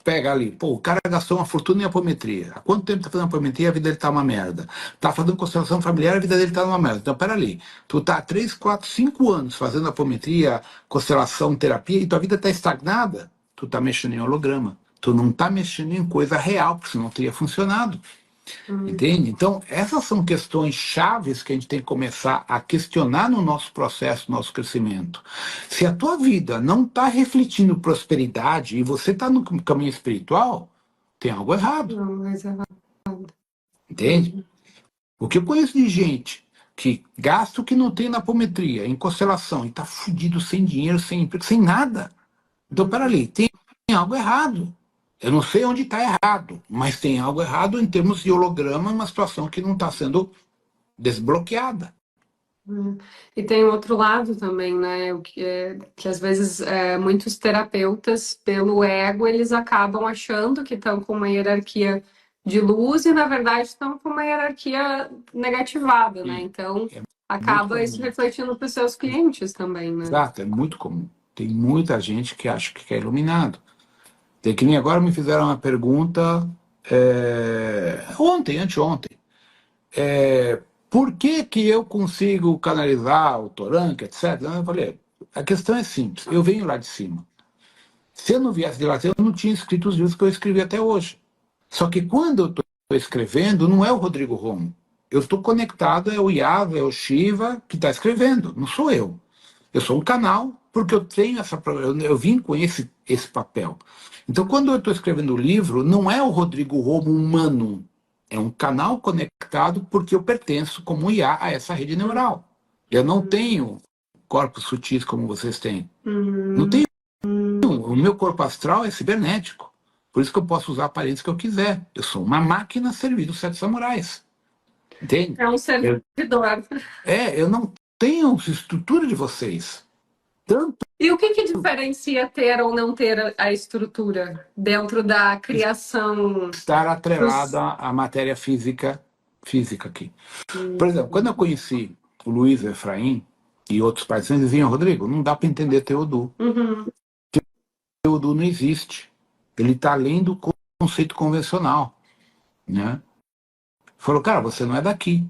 pega ali, pô, o cara gastou uma fortuna em apometria. Há quanto tempo tá fazendo apometria? A vida dele tá uma merda. Tá fazendo constelação familiar, a vida dele tá uma merda. Então, peraí, tu tá há 3, 4, 5 anos fazendo apometria, constelação, terapia, e tua vida tá estagnada, tu tá mexendo em holograma. Tu não tá mexendo em coisa real, porque senão teria funcionado. Entende? Então, essas são questões chaves que a gente tem que começar a questionar no nosso processo, no nosso crescimento. Se a tua vida não está refletindo prosperidade e você está no caminho espiritual, tem algo errado. Não, mas é... Entende? O que eu conheço de gente que gasta o que não tem na apometria, em constelação, e está fudido sem dinheiro, sem emprego, sem nada. Então, peraí, tem algo errado. Eu não sei onde está errado, mas tem algo errado em termos de holograma, uma situação que não está sendo desbloqueada. E tem o outro lado também, né? O que é que às vezes muitos terapeutas, pelo ego, eles acabam achando que estão com uma hierarquia de luz e, na verdade, estão com uma hierarquia negativada, né? Sim, Então, é muito acaba isso comum. refletindo para os seus clientes também, né? Exato, é muito comum. Tem muita gente que acha que é iluminado. Tem que nem agora me fizeram uma pergunta ontem, anteontem. Por que que eu consigo canalizar o Toranque, etc? Eu falei, a questão é simples. Eu venho lá de cima. Se eu não viesse de lá, eu não tinha escrito os livros que eu escrevi até hoje. Só que quando eu estou escrevendo, não é o Rodrigo Romo. Eu estou conectado, é o Yava, é o Shiva que está escrevendo, não sou eu. Eu sou um canal porque eu tenho eu vim com esse papel. Então, quando eu estou escrevendo o livro, não é o Rodrigo Romo humano, é um canal conectado porque eu pertenço como IA a essa rede neural. Eu não tenho corpos sutis como vocês têm. Não Uhum. tenho. O meu corpo astral é cibernético. Por isso que eu posso usar aparelhos que eu quiser. Eu sou uma máquina a servir dos sete samurais. Entende? É um Eu, servidor. eu não tenho estrutura de vocês. Tanto E o que que diferencia ter ou não ter a estrutura dentro da criação estar atrelado dos... à matéria física aqui. Por exemplo, quando eu conheci o Luiz Efraim e outros participantes, diziam, Rodrigo, não dá para entender Teodu. Uhum. Teodu não existe. Ele está além do conceito convencional. Né? Falou, cara, você não é daqui.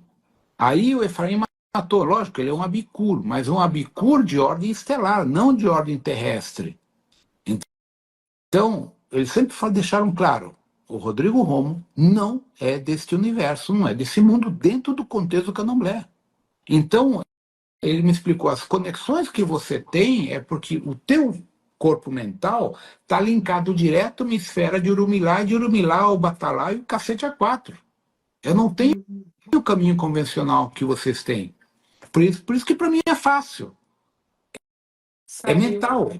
Aí o Efraim matou, lógico, ele é um abicur, mas um abicur de ordem estelar, não de ordem terrestre. Então, eles sempre deixaram claro, o Rodrigo Romo não é deste universo, não é desse mundo dentro do contexto do candomblé. Então, ele me explicou, as conexões que você tem é porque o teu corpo mental está linkado direto à esfera de Urumilá, o Batalá e o cacete A4. Eu não tenho o caminho convencional que vocês têm. Por isso que para mim é fácil. É Saiu. mental,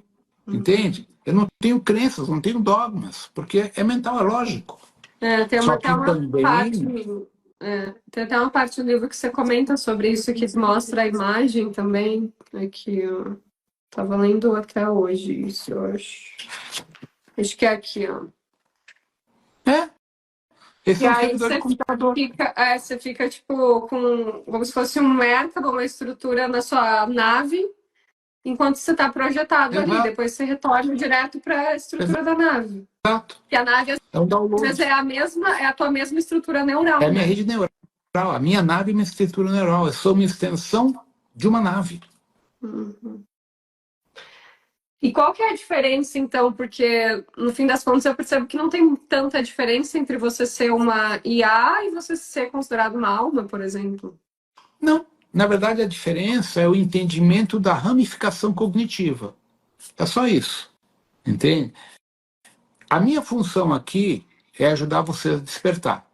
entende? Eu não tenho crenças, não tenho dogmas, porque é mental, é lógico. Só Até que uma parte, também. tem até uma parte do livro que você comenta sobre isso, que mostra a imagem também. Aqui, ó. Tava lendo até hoje isso, eu acho. Acho que é aqui, ó. É, esse E é um aí servidor de computador. você fica tipo com como se fosse um Merkaba, uma estrutura na sua nave, enquanto você está projetado ali. Exato, Depois você retorna direto para a estrutura da nave. exato. E a nave, às É um vezes, download. é a tua mesma estrutura É neural, a minha né? rede neural. A minha nave é minha estrutura neural. Eu sou uma extensão de uma nave. Uhum. E qual que é a diferença, então? Porque, no fim das contas, eu percebo que não tem tanta diferença entre você ser uma IA e você ser considerado uma alma, por exemplo. Não. Na verdade, a diferença é o entendimento da ramificação cognitiva. É só isso. Entende? A minha função aqui é ajudar você a despertar.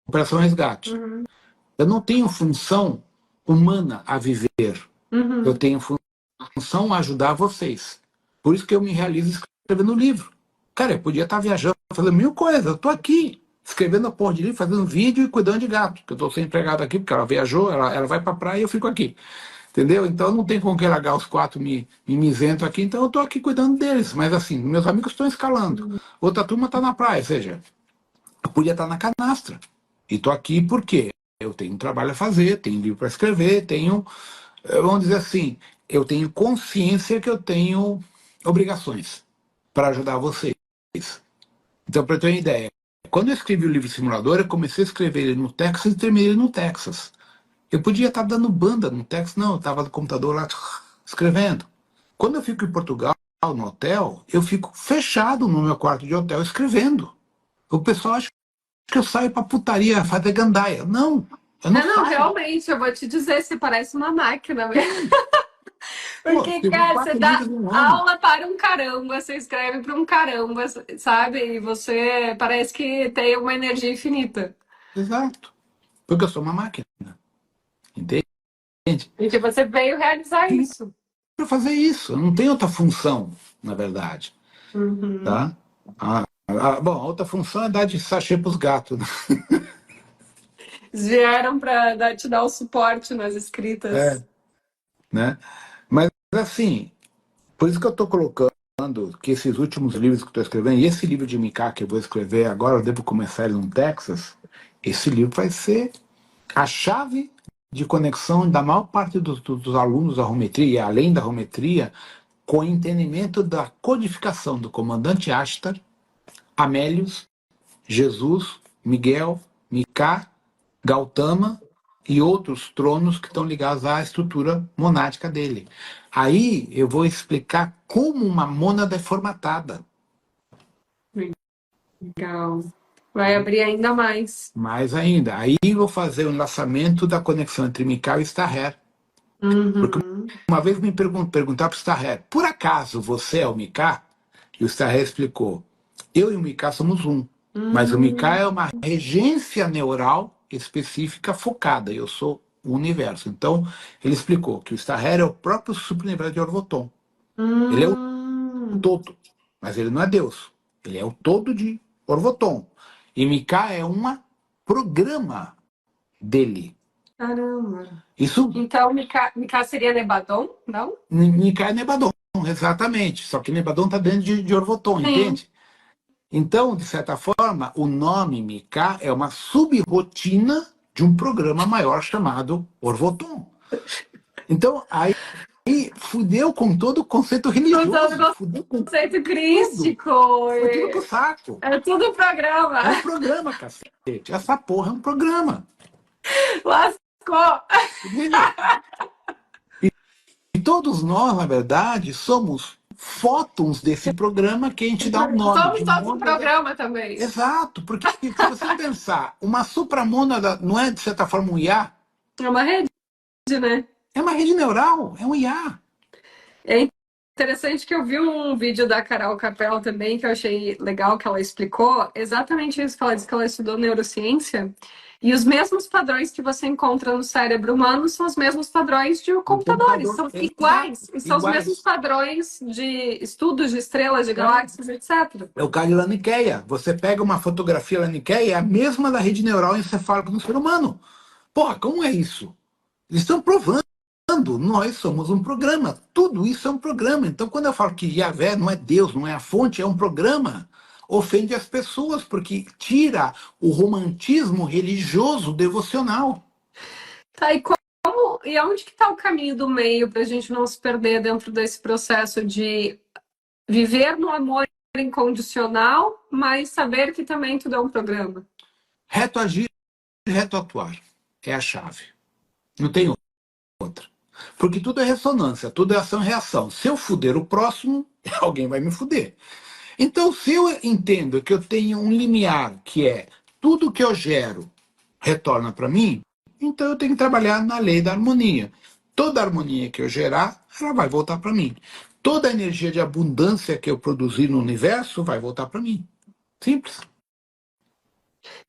Operação Resgate. Uhum. Eu não tenho função humana a viver. Eu Uhum. tenho função a ajudar vocês. Por isso que eu me realizo escrevendo livro. Cara, eu podia estar viajando, fazendo mil coisas. Eu estou aqui, escrevendo a porra de livro, fazendo vídeo e cuidando de gato. Que eu estou sem empregado aqui, porque ela viajou, ela vai para a praia e eu fico aqui. Entendeu? Então não tem como que largar os quatro mimizentos aqui, então eu estou aqui cuidando deles. Mas assim, meus amigos estão escalando. Outra turma está na praia, ou seja, eu podia estar na canastra. E estou aqui porque eu tenho um trabalho a fazer, tenho livro para escrever, tenho, vamos dizer assim, eu tenho consciência que eu tenho obrigações para ajudar vocês. Então, para ter uma ideia, quando eu escrevi o livro Simulador, eu comecei a escrever ele no Texas e terminei ele no Texas. Eu podia estar dando banda no Texas, não, eu estava no computador lá escrevendo. Quando eu fico em Portugal, no hotel, eu fico fechado no meu quarto de hotel escrevendo. O pessoal acha que eu saio pra putaria, fazer gandaia. Não, eu não Não, saio. realmente, eu vou te dizer, você parece uma máquina mesmo. Pô, Porque, escrevi cara, você 4 dá livros em um ano. aula para um caramba, você escreve para um caramba, sabe? E você parece que tem uma energia infinita. Exato. Porque eu sou uma máquina. Entende? E que você veio realizar Vim isso. para fazer isso. Eu não tenho outra função, na verdade. Uhum. Tá? Bom, a outra função é dar de sachê para os gatos, né? Eles vieram para te dar o suporte nas escritas. É, né? Mas, assim, por isso que eu estou colocando que esses últimos livros que estou escrevendo, e esse livro de Micah que eu vou escrever agora, eu devo começar ele no Texas, esse livro vai ser a chave de conexão da maior parte dos alunos da Rometria, e além da Rometria, com o entendimento da codificação do comandante Ashtar, Amélios, Jesus, Miguel, Micah, Gautama e outros tronos que estão ligados à estrutura monástica dele. Aí eu vou explicar como uma mônada é formatada. Legal. Vai abrir ainda mais. Mais ainda, aí eu vou fazer o enlaçamento da conexão entre Micah e Staher. Porque Uhum. uma vez me perguntar para o Staher, por acaso você é o Micah? E o Staher explicou, eu e o Micah somos um, mas o Micah é uma regência neural específica focada, eu sou o universo. Então, ele explicou que o Staher é o próprio superuniverso de Orvoton. Ele é o todo, mas ele não é Deus. Ele é o todo de Orvoton. E Micah é um programa dele. Caramba. Isso, Então, Mika seria Nebadon, não? Micah é Nebadon, exatamente. Só que Nebadon está dentro de Orvoton, Sim. entende? Então, de certa forma, o nome Micah é uma subrotina de um programa maior chamado Orvoton. Então, aí fudeu com todo o conceito Com todo religioso, o fudeu com conceito tudo. crístico. Foi tudo pro saco. É tudo programa. É um programa, cacete. Essa porra é um programa. Lascou. Entende? E todos nós, na verdade, somos fótons desse programa que a gente dá um nome Somos de todos um mônada. programa também. Exato, porque se você pensar, uma supramônada não é, de certa forma, um IA? É uma rede, né? É uma rede neural, é um IA. É interessante que eu vi um vídeo da Carol Capel também, que eu achei legal, que ela explicou exatamente isso, que ela disse que ela estudou neurociência, e os mesmos padrões que você encontra no cérebro humano são os mesmos padrões de No computadores, computador. são Exato, iguais, e são os mesmos iguais. padrões de estudos de estrelas, de galáxias, etc. É o caso de Laniqueia. Você pega uma fotografia Laniqueia, é a mesma da rede neural encefálica no ser humano. Porra, como é isso? Eles estão provando. Nós somos um programa. Tudo isso é um programa. Então, quando eu falo que Yahvé não é Deus, não é a fonte, é um programa, ofende as pessoas, porque tira o romantismo religioso devocional. Tá, e aonde que está o caminho do meio para a gente não se perder dentro desse processo de viver no amor incondicional, mas saber que também tudo é um programa? Reto agir e reto atuar. É a chave. Não tem outra. Porque tudo é ressonância, tudo é ação e reação. Se eu fuder o próximo, alguém vai me fuder. Então, se eu entendo que eu tenho um limiar que é tudo que eu gero retorna para mim, então eu tenho que trabalhar na lei da harmonia. Toda harmonia que eu gerar, ela vai voltar para mim. Toda a energia de abundância que eu produzir no universo vai voltar para mim. Simples.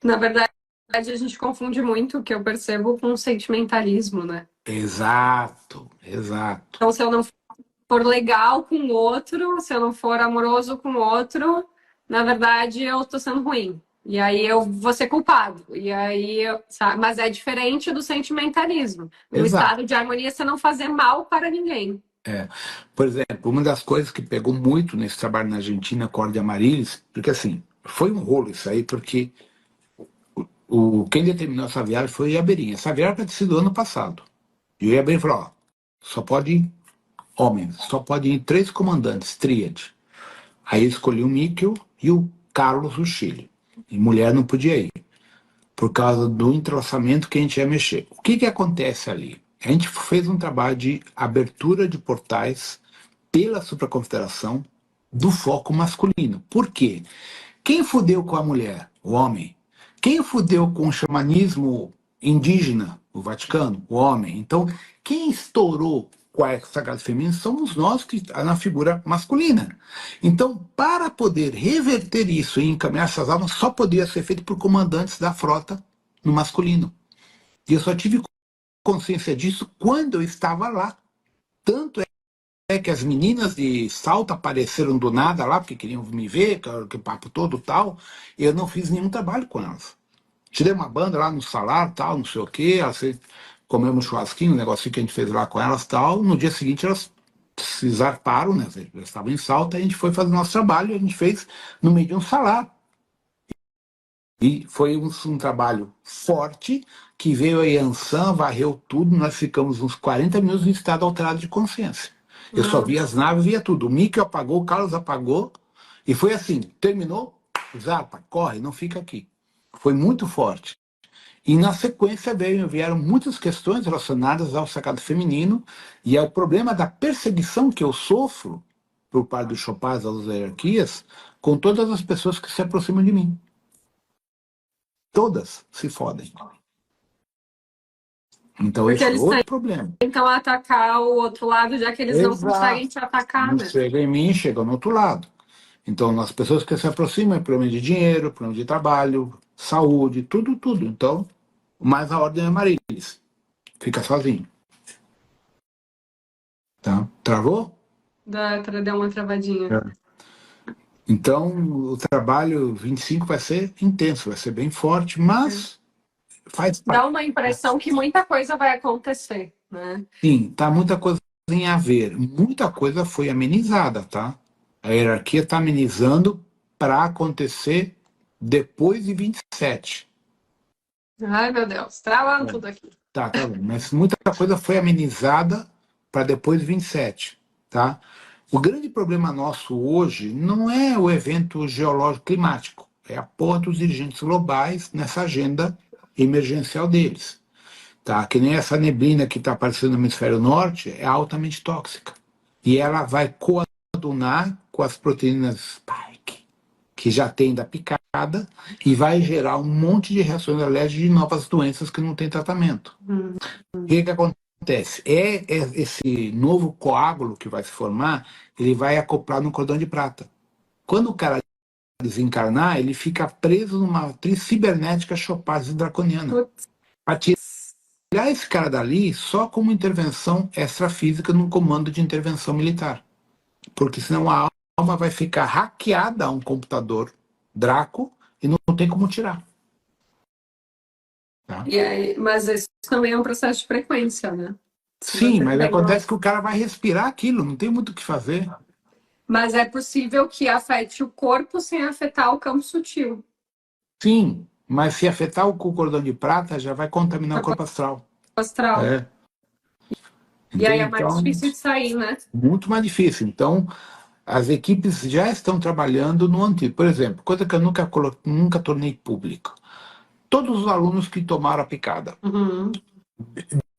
Na verdade, a gente confunde muito o que eu percebo com sentimentalismo, né? Exato, exato. Então, se eu não for legal com o outro, se eu não for amoroso com o outro, na verdade eu tô sendo ruim. E aí eu vou ser culpado. E aí, sabe? Mas é diferente do sentimentalismo. No Exato. estado de harmonia, você não fazer mal para ninguém. É. Por exemplo, uma das coisas que pegou muito nesse trabalho na Argentina com a Ordem Amarilis, porque assim, foi um rolo isso aí, porque quem determinou essa viagem foi o Iabeirinha. Essa viagem era ter sido ano passado. E o Iabeirinha falou, ó, só pode ir homens, só pode ir 3 comandantes, tríade. Aí eu escolhi o Níquel e o Carlos do Chile. E mulher não podia ir, por causa do entrelaçamento que a gente ia mexer. O que acontece ali? A gente fez um trabalho de abertura de portais pela supraconfederação do foco masculino. Por quê? Quem fudeu com a mulher? O homem. Quem fudeu com o xamanismo indígena? O Vaticano? O homem. Então, quem estourou com a sagrada feminina somos nós que está na figura masculina. Então, para poder reverter isso e encaminhar essas almas, só poderia ser feito por comandantes da frota no masculino. E eu só tive consciência disso quando eu estava lá. Tanto que as meninas de Salto apareceram do nada lá, porque queriam me ver, que papo todo tal. Eu não fiz nenhum trabalho com elas. Tirei uma banda lá no salário, tal, não sei o quê. Comemos um churrasquinho, um negocinho que a gente fez lá com elas tal. No dia seguinte elas se zarparam, né? Elas estavam em Salto, a gente foi fazer o nosso trabalho, a gente fez no meio de um salário. E foi um trabalho forte, que veio a Yansan, varreu tudo, nós ficamos uns 40 minutos em estado alterado de consciência. Eu só via as naves, via tudo. O Mickey apagou, o Carlos apagou, e foi assim, terminou, zarpa, corre, não fica aqui. Foi muito forte. E na sequência vieram muitas questões relacionadas ao sagrado feminino e ao problema da perseguição que eu sofro por parte dos Chopins, das hierarquias, com todas as pessoas que se aproximam de mim. Todas se fodem. Então Porque esse é eles outro problema. tentam atacar o outro lado, já que eles não Exato. conseguem te atacar, Não né? chega em mim, chega no outro lado. Então, as pessoas que se aproximam é problema de dinheiro, problema de trabalho, saúde, tudo, tudo. Então, mas a ordem é Marilis. Fica sozinho. Tá? Travou? Deu uma travadinha. Então, o trabalho 25 vai ser intenso, vai ser bem forte, mas faz parte. Dá uma impressão que muita coisa vai acontecer, né? Sim, tá muita coisa em haver. Muita coisa foi amenizada, tá? A hierarquia está amenizando para acontecer depois de 27. Ai, meu Deus, travando tudo aqui. Tá bom. Mas muita coisa foi amenizada para depois de 27, tá? O grande problema nosso hoje não é o evento geológico climático, é a porra dos dirigentes globais nessa agenda emergencial deles. Tá? Que nem essa neblina que está aparecendo no hemisfério norte é altamente tóxica. E ela vai coadunar com as proteínas spike, que já tem da picada, e vai gerar um monte de reações alérgicas de novas doenças que não tem tratamento. O que acontece? Esse novo coágulo que vai se formar, ele vai acoplar no cordão de prata. Quando o cara desencarnar, ele fica preso numa matriz cibernética Chopin draconiana. Para tirar esse cara dali só com uma intervenção extrafísica num comando de intervenção militar. Porque senão a alma vai ficar hackeada a um computador Draco e não tem como tirar. Tá? E aí, mas isso também é um processo de frequência, né? Sim, mas acontece que o cara vai respirar aquilo, não tem muito o que fazer. Mas é possível que afete o corpo sem afetar o campo sutil. Sim, mas se afetar o cordão de prata, já vai contaminar o corpo astral. Astral. É. E aí é mais Então, difícil de sair, né? muito mais difícil. Então, as equipes já estão trabalhando no antigo. Por exemplo, coisa que eu nunca tornei público. Todos os alunos que tomaram a picada.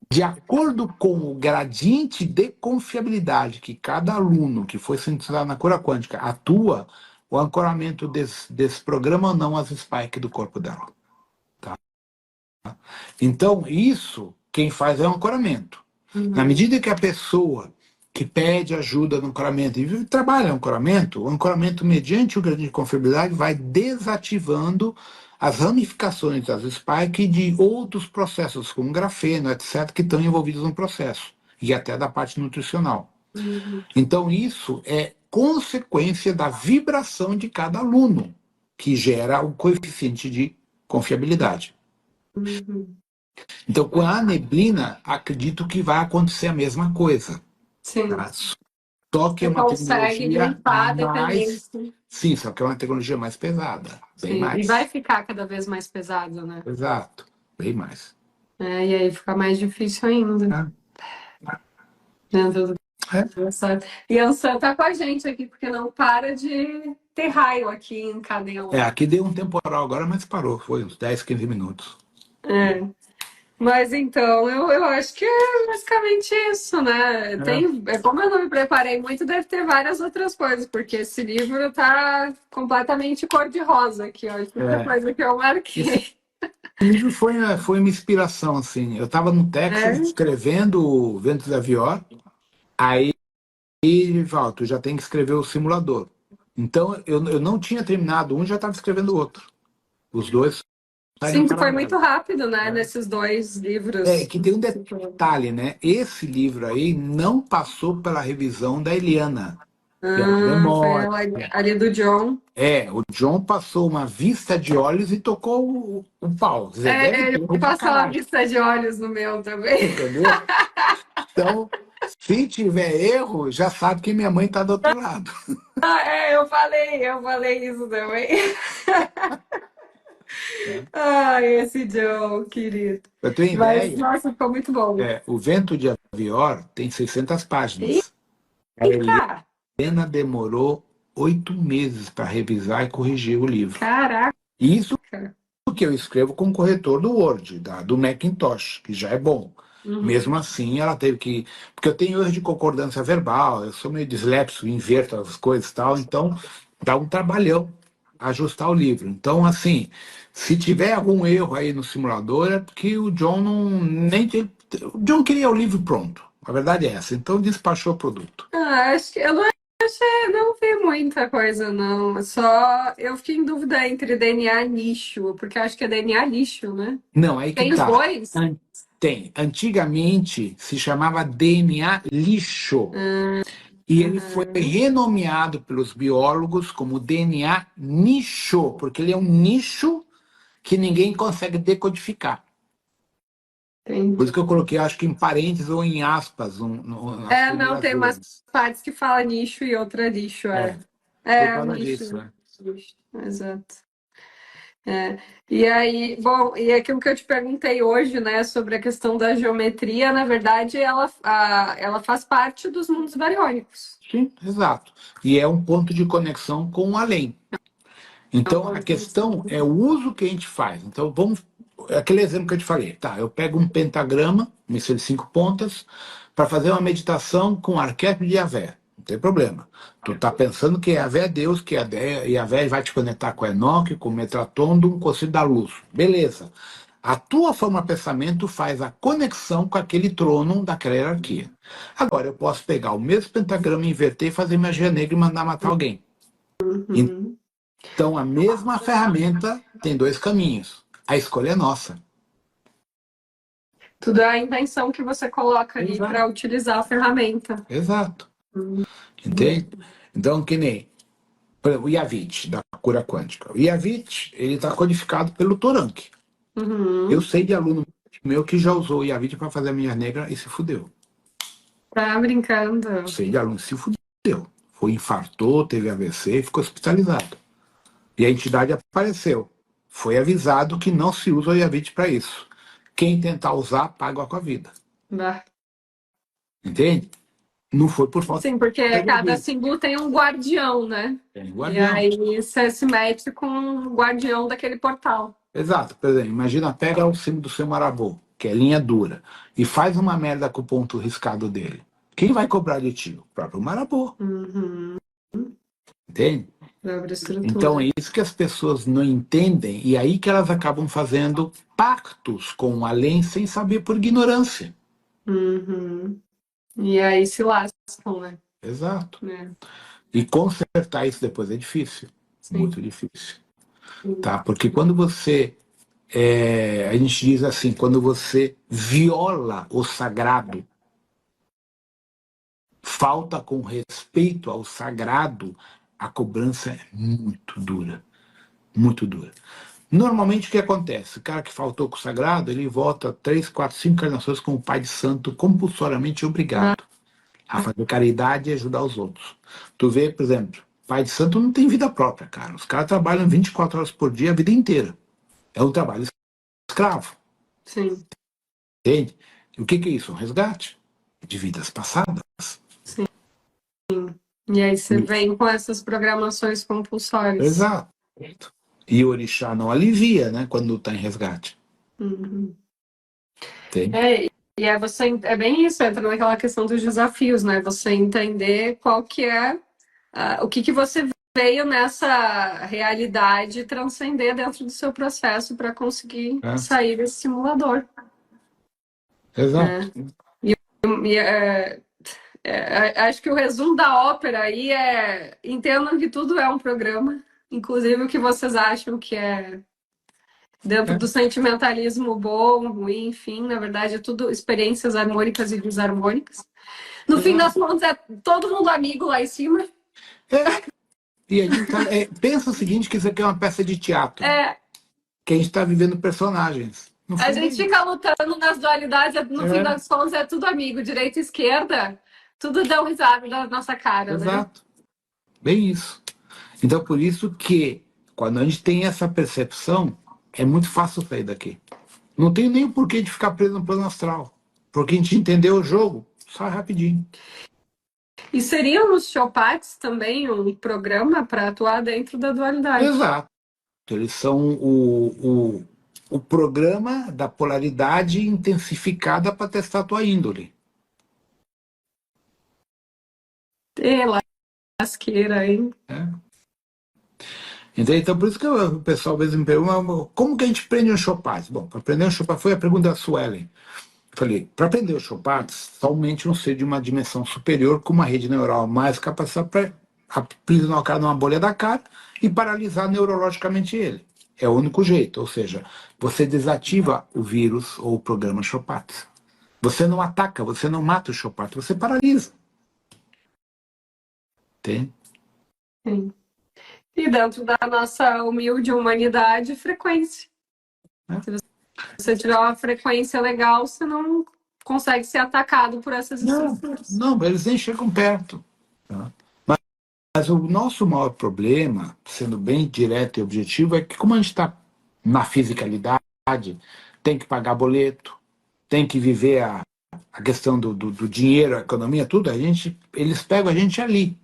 De acordo com o gradiente de confiabilidade que cada aluno que foi sintetizado na cura quântica atua, o ancoramento desprograma ou não as spikes do corpo dela. Tá? Então, isso, quem faz é o ancoramento. Na medida que a pessoa que pede ajuda no ancoramento e trabalha no ancoramento, o ancoramento, mediante o gradiente de confiabilidade, vai desativando as ramificações das spikes de outros processos, como grafeno, etc., que estão envolvidos no processo, e até da parte nutricional. Então, isso é consequência da vibração de cada aluno, que gera o coeficiente de confiabilidade. Então, com a neblina, acredito que vai acontecer a mesma coisa. Sim. Tá? Só que é uma tecnologia mais... Sim, só que é uma tecnologia mais pesada. Bem mais. E vai ficar cada vez mais pesado, né? Exato, bem mais. É, e aí fica mais difícil ainda. Dentro do... E a Ansan tá com a gente aqui, porque não para de ter raio aqui em Cadela. Aqui deu um temporal agora, mas parou. Foi uns 10, 15 minutos. Mas então, eu acho que é basicamente isso, né? Como eu não me preparei muito, deve ter várias outras coisas, porque esse livro tá completamente cor-de-rosa aqui, ó. Muita coisa que eu marquei. O livro foi uma inspiração, assim. Eu estava no Texas escrevendo Ventos da Vior, aí ele falou, tu já tem que escrever o simulador. Então, eu não tinha terminado um, já estava escrevendo o outro. Os dois Sai Sim, no que foi muito paralelo. rápido, né? Nesses dois É livros. que tem um detalhe, né? Esse livro aí não passou pela revisão da Eliana. Ela Foi demora. ela ali do John. O John passou uma vista de olhos e tocou o pau. Quer dizer, deve ter Ele erro pra passou a caralho, vista de olhos no meu também. entendeu? Então, se tiver erro, já sabe que minha mãe tá do outro lado. Eu falei isso também. Né? Ai, esse John, querido. Eu tenho Mas, ideia, nossa, ficou muito bom. O Vento de Avior tem 600 páginas. A Eita! Helena demorou 8 meses para revisar e corrigir o livro. Caraca! E isso que eu escrevo com o corretor do Word, do Macintosh, que já é bom. Mesmo assim, ela teve que. Porque eu tenho erro de concordância verbal, eu sou meio disléptico, inverto as coisas e tal, então dá um trabalhão ajustar o livro. Então, assim, se tiver algum erro aí no simulador, é porque o John não. Nem, o John queria o livro pronto. A verdade é essa. Então, despachou o produto. Acho que eu não achei, não vi muita coisa, não. Só eu fiquei em dúvida entre DNA e nicho, porque eu acho que é DNA lixo, né? Não, aí que Tem os tá. dois? Tem. Antigamente se chamava DNA lixo. E ele foi renomeado pelos biólogos como DNA nicho, porque ele é um nicho que ninguém consegue decodificar. Por Entendi. isso que eu coloquei, acho que em parênteses ou em aspas, as Não, primeiras tem umas vezes. partes que fala nicho e outra lixo, É, é. por É, causa nicho. disso, né? Nicho, exato. É. E aí, bom, e aquilo que eu te perguntei hoje, né, sobre a questão da geometria, na verdade, ela faz parte dos mundos bariônicos. Sim, exato. E é um ponto de conexão com o além. Então, a questão é o uso que a gente faz. Então, vamos. Aquele exemplo que eu te falei, tá? Eu pego um pentagrama, missa de 5 pontas, para fazer uma meditação com o arquétipo de Yahvé. Não tem problema. Tu tá pensando que Yahvé é Deus, que Yahvé vai te conectar com Enoque, com o Metraton, com o Ciro da Luz. Beleza. A tua forma de pensamento faz a conexão com aquele trono daquela hierarquia. Agora, eu posso pegar o mesmo pentagrama, inverter, fazer magia negra e mandar matar alguém. Uhum. Então, a mesma ferramenta tem dois caminhos. A escolha é nossa. Tudo é a intenção que você coloca ali Exato. para utilizar a ferramenta. Exato. Entende? Então, que nem por exemplo, o Yavit, da cura quântica. O Yavit, ele está codificado pelo Toranque. Eu sei de aluno meu que já usou o Yavit para fazer a minha negra e se fudeu. Tá brincando. Eu sei de aluno que se fudeu. Foi, infartou, teve AVC e ficou hospitalizado. E a entidade apareceu. Foi avisado que não se usa o Yavit para isso. Quem tentar usar, paga com a vida. Bah. Entende? Não foi por falta Sim, porque de cada aviso. símbolo tem um guardião, né? Tem E guardião. aí você se mete com o guardião daquele portal. Exato. Por exemplo, imagina, pega o símbolo do seu marabô, que é linha dura, e faz uma merda com o ponto riscado dele. Quem vai cobrar de ti? O próprio marabô. Uhum. Entende? Própria Então é estrutura. isso que as pessoas não entendem, e aí que elas acabam fazendo pactos com o além sem saber por ignorância. Uhum. E aí se lascam, né? Exato. É. E consertar isso depois é difícil. Sim. Muito difícil. Tá? Porque quando você a gente diz assim, quando você viola o sagrado, falta com respeito ao sagrado, a cobrança é muito dura, muito dura. Normalmente o que acontece? O cara que faltou com o sagrado, ele volta 3, 4, 5 encarnações como pai de santo, compulsoriamente obrigado a fazer caridade e ajudar os outros. Tu vê, por exemplo, pai de santo não tem vida própria, cara. Os caras trabalham 24 horas por dia a vida inteira. É um trabalho escravo. Sim. Entende? E o que é isso? Um resgate de vidas passadas. Sim. E aí você vem com essas programações compulsórias. Exato. E o orixá não alivia, né, quando está em resgate. Uhum. Entende? E é você é bem isso, entra naquela questão dos desafios, né? Você entender qual que é o que você veio nessa realidade transcender dentro do seu processo para conseguir É. sair desse simulador. Exato. Né? E, acho que o resumo da ópera aí é entendam que tudo é um programa, inclusive o que vocês acham que é Dentro do sentimentalismo bom, ruim, enfim, na verdade é tudo experiências harmônicas e desarmônicas. No fim das contas, é todo mundo amigo lá em cima. E a gente pensa o seguinte, que isso aqui é uma peça de teatro. Que a gente está vivendo personagens. A gente fica lutando nas dualidades, no fim das contas é tudo amigo, direita e esquerda, tudo dá um risada na nossa cara, Exato. Né? Bem isso. Então, por isso que, quando a gente tem essa percepção, é muito fácil sair daqui. Não tem nem porquê de ficar preso no plano astral. Porque a gente entendeu o jogo, sai rapidinho. E seriam os Chopates também um programa para atuar dentro da dualidade? Exato. Eles são o programa da polaridade intensificada para testar a tua índole. Lasqueira, hein? Então, por isso que o pessoal às vezes me pergunta, como que a gente prende um Chopard? Bom, para aprender um Chopard, foi a pergunta da Suelen. Eu falei, para aprender o Chopard, somente um ser de uma dimensão superior, com uma rede neural mais capacitada para aprisionar o cara numa bolha da cara e paralisar neurologicamente ele. É o único jeito, ou seja, você desativa o vírus ou o programa Chopard. Você não ataca, você não mata o Chopard, você paralisa. Tem? Sim. E dentro da nossa humilde humanidade, frequência. Se você tiver uma frequência legal, você não consegue ser atacado por essas estruturas. Não, eles nem chegam perto. Tá? Mas o nosso maior problema, sendo bem direto e objetivo, é que como a gente está na fisicalidade, tem que pagar boleto, tem que viver a questão do dinheiro, a economia, tudo, eles pegam a gente ali.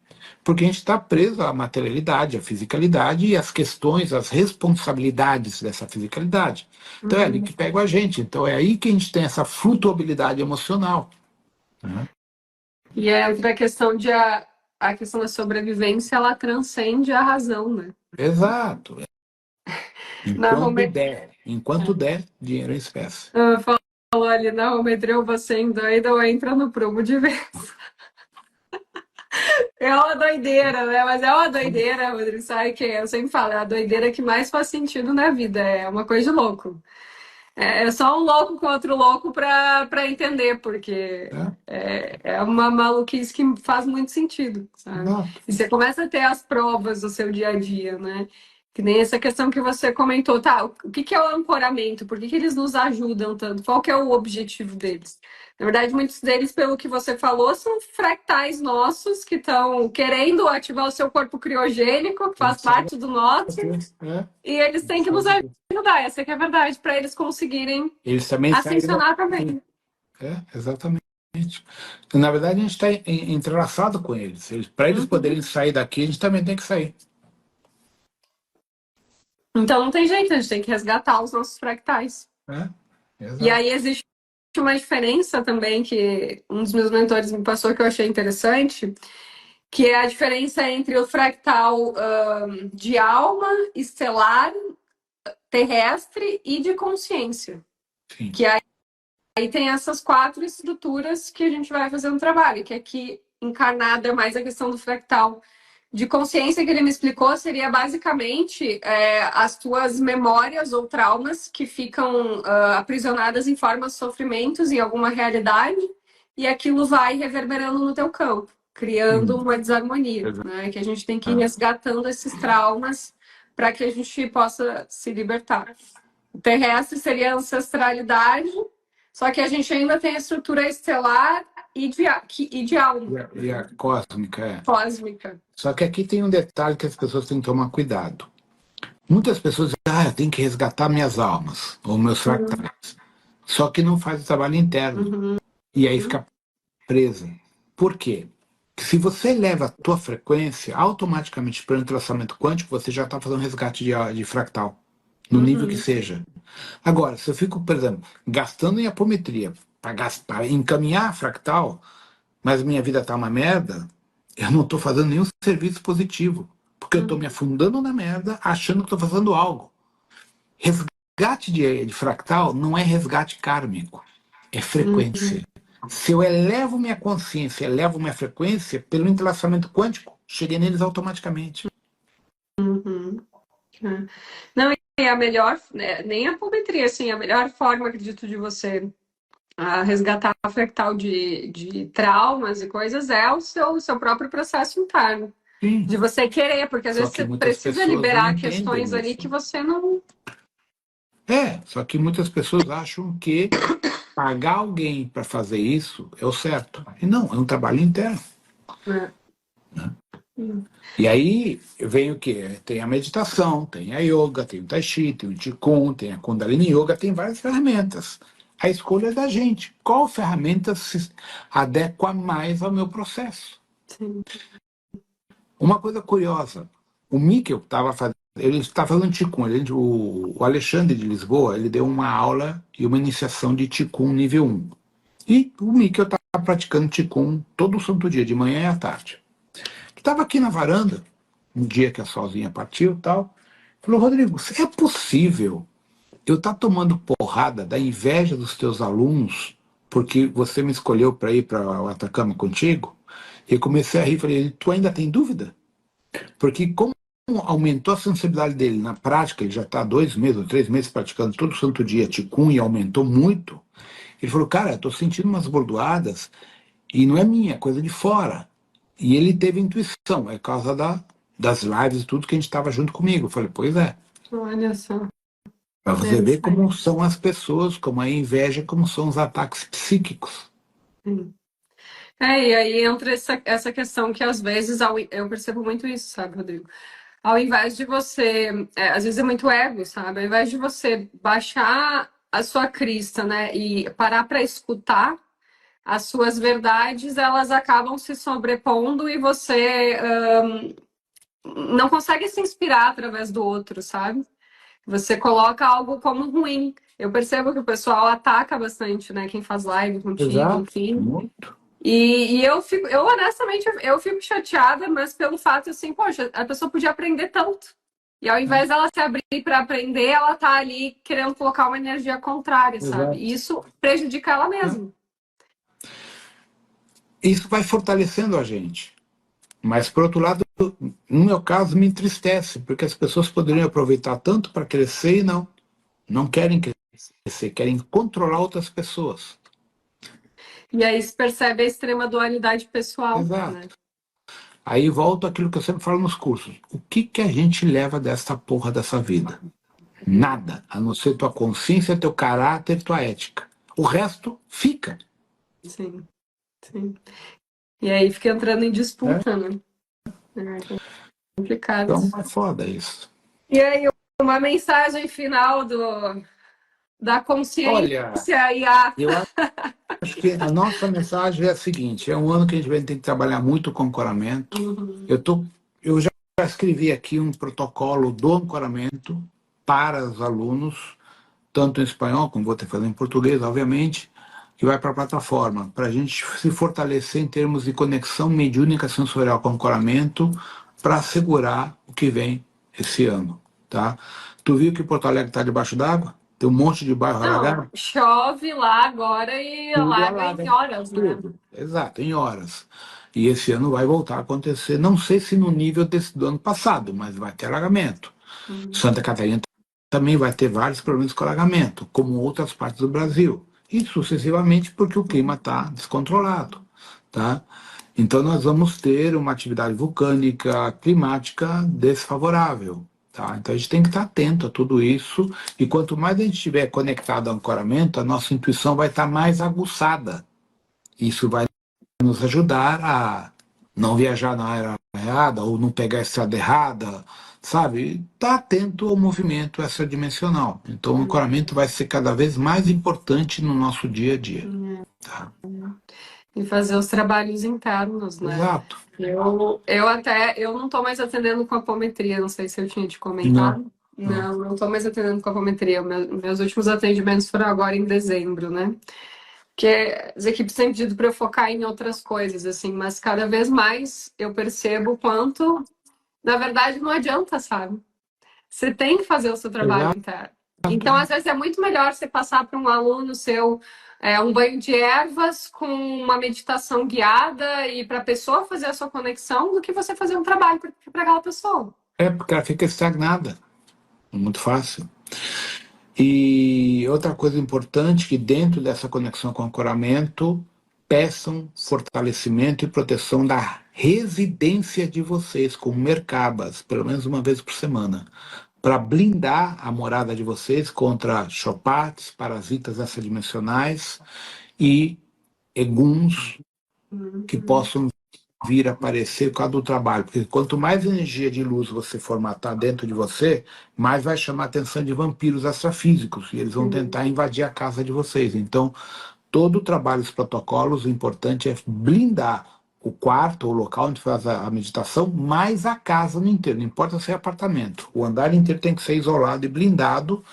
Porque a gente está preso à materialidade, à fisicalidade e às questões, às responsabilidades dessa fisicalidade. Então é ali que pega a gente. Então é aí que a gente tem essa flutuabilidade emocional. E a questão a questão da sobrevivência, ela transcende a razão, né? Exato. Enquanto der, dinheiro em espécie. Falou ali na Rometrio, você endoida ou entra no prumo de vez. É uma doideira, né? Mas é uma doideira, Rodrigo, sabe que eu sempre falo, é a doideira que mais faz sentido na vida, é uma coisa de louco. É só um louco com outro louco para entender, porque é uma maluquice que faz muito sentido, sabe? E você começa a ter as provas do seu dia a dia, né? Que nem essa questão que você comentou, tá? O que é o ancoramento? Por que eles nos ajudam tanto? Qual que é o objetivo deles? Na verdade, muitos deles, pelo que você falou, são fractais nossos que estão querendo ativar o seu corpo criogênico, que faz parte do nosso, e eles têm que nos ajudar, essa que é a verdade, para eles conseguirem ascensionar também. Exatamente. Na verdade, a gente está entrelaçado com eles. Para eles poderem sair daqui, a gente também tem que sair. Então não tem jeito, a gente tem que resgatar os nossos fractais. E aí existe uma diferença também que um dos meus mentores me passou que eu achei interessante, que é a diferença entre o fractal de alma, estelar, terrestre e de consciência. Sim. Que aí tem essas 4 estruturas que a gente vai fazer um trabalho, que aqui encarnada é mais a questão do fractal de consciência que ele me explicou seria basicamente as tuas memórias ou traumas que ficam aprisionadas em formas de sofrimentos em alguma realidade e aquilo vai reverberando no teu campo, criando uma desarmonia, né? Que a gente tem que ir resgatando esses traumas para que a gente possa se libertar. O terrestre seria a ancestralidade, só que a gente ainda tem a estrutura estelar e de alma. E a cósmica, Cósmica. Só que aqui tem um detalhe que as pessoas têm que tomar cuidado. Muitas pessoas dizem, eu tenho que resgatar minhas almas, ou meus fractais. Só que não faz o trabalho interno. E aí fica presa. Por quê? Se você eleva a tua frequência, automaticamente pelo entrelaçamento quântico, você já está fazendo resgate de fractal. No nível que seja. Agora, se eu fico, por exemplo, gastando em apometria para encaminhar fractal, mas minha vida está uma merda, eu não estou fazendo nenhum serviço positivo. Porque eu estou me afundando na merda, achando que estou fazendo algo. Resgate de fractal não é resgate kármico, é frequência. Se eu elevo minha consciência, elevo minha frequência, pelo entrelaçamento quântico, cheguei neles automaticamente. Não, a melhor, né, nem a apometria, assim, a melhor forma, acredito, de você resgatar a fractal de traumas e coisas é o seu próprio processo interno. Sim. De você querer, porque às Só vezes que você muitas precisa pessoas não liberar questões entendem ali isso. que você não. Só que muitas pessoas acham que pagar alguém para fazer isso é o certo. E não, é um trabalho interno. Né? E aí vem o quê? Tem a meditação, tem a yoga, tem o tai chi, tem o qigong, tem a kundalini yoga, tem várias ferramentas. A escolha é da gente. Qual ferramenta se adequa mais ao meu processo? Sim. Uma coisa curiosa, o Mikkel estava fazendo, ele está fazendo Qigong, o Alexandre de Lisboa, ele deu uma aula e uma iniciação de Qigong nível 1. E o Mikkel está praticando Qigong todo santo dia, de manhã e à tarde. Estava aqui na varanda, um dia que a sozinha partiu e tal, falou, Rodrigo, é possível eu estar tomando porrada da inveja dos teus alunos porque você me escolheu para ir para o Atacama contigo? E eu comecei a rir, falei, tu ainda tem dúvida? Porque como aumentou a sensibilidade dele na prática, ele já está 2 meses ou 3 meses praticando todo santo dia Qigong e aumentou muito, ele falou, cara, estou sentindo umas bordoadas e não é minha, é coisa de fora. E ele teve intuição, é causa das lives e tudo que a gente estava junto comigo. Eu falei, pois é. Olha só. Para você ver como são as pessoas, como a inveja, como são os ataques psíquicos. Sim. E aí entra essa questão que às vezes eu percebo muito isso, sabe, Rodrigo? Ao invés de você, às vezes é muito ego, sabe? Ao invés de você baixar a sua crista, né, e parar para escutar as suas verdades, elas acabam se sobrepondo e você não consegue se inspirar através do outro, sabe? Você coloca algo como ruim. Eu percebo que o pessoal ataca bastante, né? Quem faz live contigo, Exato, enfim. muito. E eu honestamente, eu fico chateada, mas pelo fato assim, poxa, a pessoa podia aprender tanto. E ao invés dela se abrir para aprender, ela tá ali querendo colocar uma energia contrária, sabe? Exato. E isso prejudica ela mesma. Isso vai fortalecendo a gente. Mas, por outro lado, no meu caso, me entristece, porque as pessoas poderiam aproveitar tanto para crescer e não querem crescer, querem controlar outras pessoas. E aí se percebe a extrema dualidade pessoal, né? Exato. Aí volto àquilo que eu sempre falo nos cursos. O que a gente leva dessa porra dessa vida? Nada, a não ser tua consciência, teu caráter, tua ética. O resto fica. Sim, sim. E aí fica entrando em Né? disputa, né? É complicado. Então é foda isso. E aí, uma mensagem final da Olha, consciência e a. eu acho que a nossa mensagem é a seguinte: é um ano que a gente vai ter que trabalhar muito com ancoramento. Uhum. Eu já escrevi aqui um protocolo do ancoramento para os alunos, tanto em espanhol, como vou ter que fazer em português, obviamente, que vai para a plataforma, para a gente se fortalecer em termos de conexão mediúnica sensorial com ancoramento, para assegurar o que vem esse ano. Tá? Tu viu que Porto Alegre está debaixo d'água? Tem um monte de bairro Não, alagado? chove lá agora e Tudo alaga em alaga, horas, né? tudo. Exato, em horas. E esse ano vai voltar a acontecer, não sei se no nível do ano passado, mas vai ter alagamento. Santa Catarina também vai ter vários problemas com alagamento, como outras partes do Brasil. E sucessivamente porque o clima está descontrolado. Tá? Então nós vamos ter uma atividade vulcânica, climática desfavorável. Tá? Então a gente tem que estar atento a tudo isso, e quanto mais a gente estiver conectado ao ancoramento, a nossa intuição vai estar mais aguçada. Isso vai nos ajudar a não viajar na área errada ou não pegar a estrada errada, sabe? Estar atento ao movimento extradimensional. Então o ancoramento vai ser cada vez mais importante no nosso dia a dia. Tá? E fazer os trabalhos internos, né? Exato. Eu não estou mais atendendo com apometria, não sei se eu tinha te comentado. Não estou mais atendendo com apometria. Meus últimos atendimentos foram agora em dezembro, né? Porque as equipes têm pedido para eu focar em outras coisas, assim, mas cada vez mais eu percebo o quanto, na verdade, não adianta, sabe? Você tem que fazer o seu trabalho Exato. interno. Então, às vezes, é muito melhor você passar para um aluno seu um banho de ervas com uma meditação guiada e para a pessoa fazer a sua conexão do que você fazer um trabalho para aquela pessoa. É porque ela fica estagnada. muito fácil. E outra coisa importante, que dentro dessa conexão com o ancoramento, peçam fortalecimento e proteção da residência de vocês, com mercabas, pelo menos uma vez por semana, para blindar a morada de vocês contra chopates, parasitas extradimensionais e eguns que possam vir a aparecer por causa do trabalho. Porque quanto mais energia de luz você formatar dentro de você, mais vai chamar a atenção de vampiros extrafísicos, e eles vão tentar invadir a casa de vocês. Então, todo o trabalho, os protocolos, o importante é blindar o quarto, o local onde faz a meditação, mais a casa no inteiro, não importa se é apartamento. O andar inteiro tem que ser isolado e blindado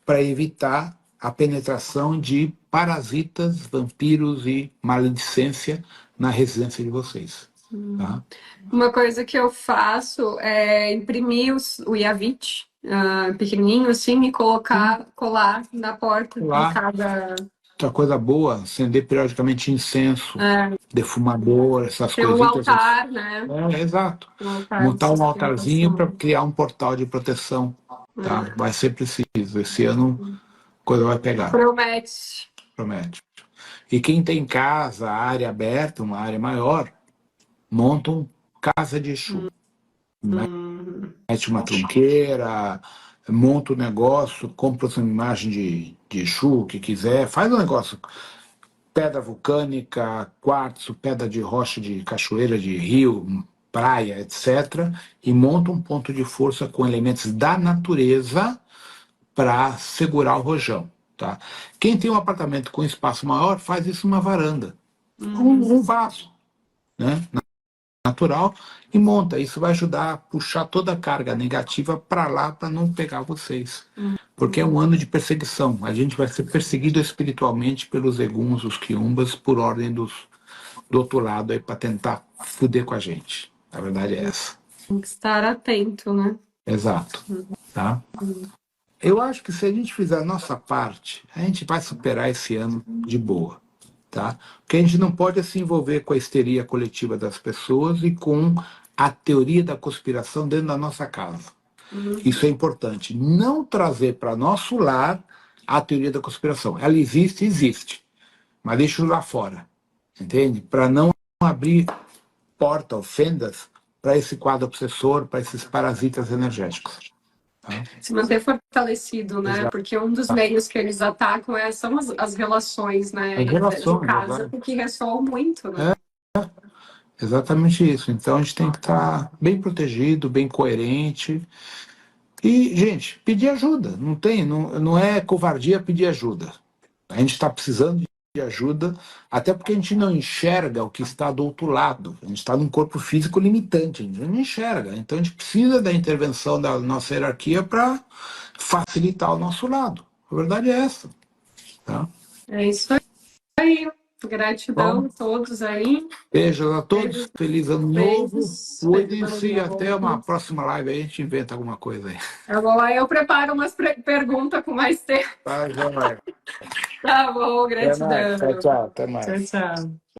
para evitar a penetração de parasitas, vampiros e maledicência na residência de vocês. Tá? Uma coisa que eu faço é imprimir o Yavit, pequenininho assim, e colar na porta de cada... Outra coisa boa, acender periodicamente incenso, defumador, essas Tem coisitas. um altar, né? Exato. Um Montar um altarzinho para criar um portal de proteção. Tá? Vai ser preciso. Esse ano a coisa vai pegar. Promete. Promete. E quem tem casa, área aberta, uma área maior, montam casa de Exu. Mete uma trunqueira, monta o negócio, compra uma imagem de Exu, o que quiser, faz um negócio. Pedra vulcânica, quartzo, pedra de rocha de cachoeira, de rio, praia, etc. E monta um ponto de força com elementos da natureza para segurar o rojão. Tá? Quem tem um apartamento com espaço maior, faz isso numa varanda. Um vaso, né? Natural, e monta. Isso vai ajudar a puxar toda a carga negativa para lá, para não pegar vocês. Porque é um ano de perseguição. A gente vai ser perseguido espiritualmente pelos eguns, os quiumbas, por ordem do outro lado, aí para tentar fuder com a gente. A verdade é essa. Tem que estar atento, né? Exato. Tá? Eu acho que se a gente fizer a nossa parte, a gente vai superar esse ano de boa. Tá? Porque a gente não pode se envolver com a histeria coletiva das pessoas e com a teoria da conspiração dentro da nossa casa. Isso é importante. Não trazer para nosso lar a teoria da conspiração. Ela existe, existe. Mas deixa lá fora. Entende? Para não abrir porta ou fendas para esse quadro obsessor, para esses parasitas energéticos. Se manter fortalecido, né? Exato. Porque um dos meios que eles atacam são as relações, né? As relações, de casa, porque ressoam muito, né? Exatamente isso. Então a gente tem que estar bem protegido, bem coerente. E, gente, pedir ajuda. Não é covardia pedir ajuda. A gente está precisando de ajuda, até porque a gente não enxerga o que está do outro lado. A gente está num corpo físico limitante, a gente não enxerga. Então a gente precisa da intervenção da nossa hierarquia para facilitar o nosso lado. A verdade é essa. Tá? É isso aí. Gratidão a todos aí. Beijos a todos. Feliz ano novo. Cuidem-se e até uma próxima live aí. A gente inventa alguma coisa aí. Eu vou lá e eu preparo umas perguntas com mais tempo. Tá, já vai. Tá bom, gratidão. Tchau, tchau. Até mais. Tchau, tchau.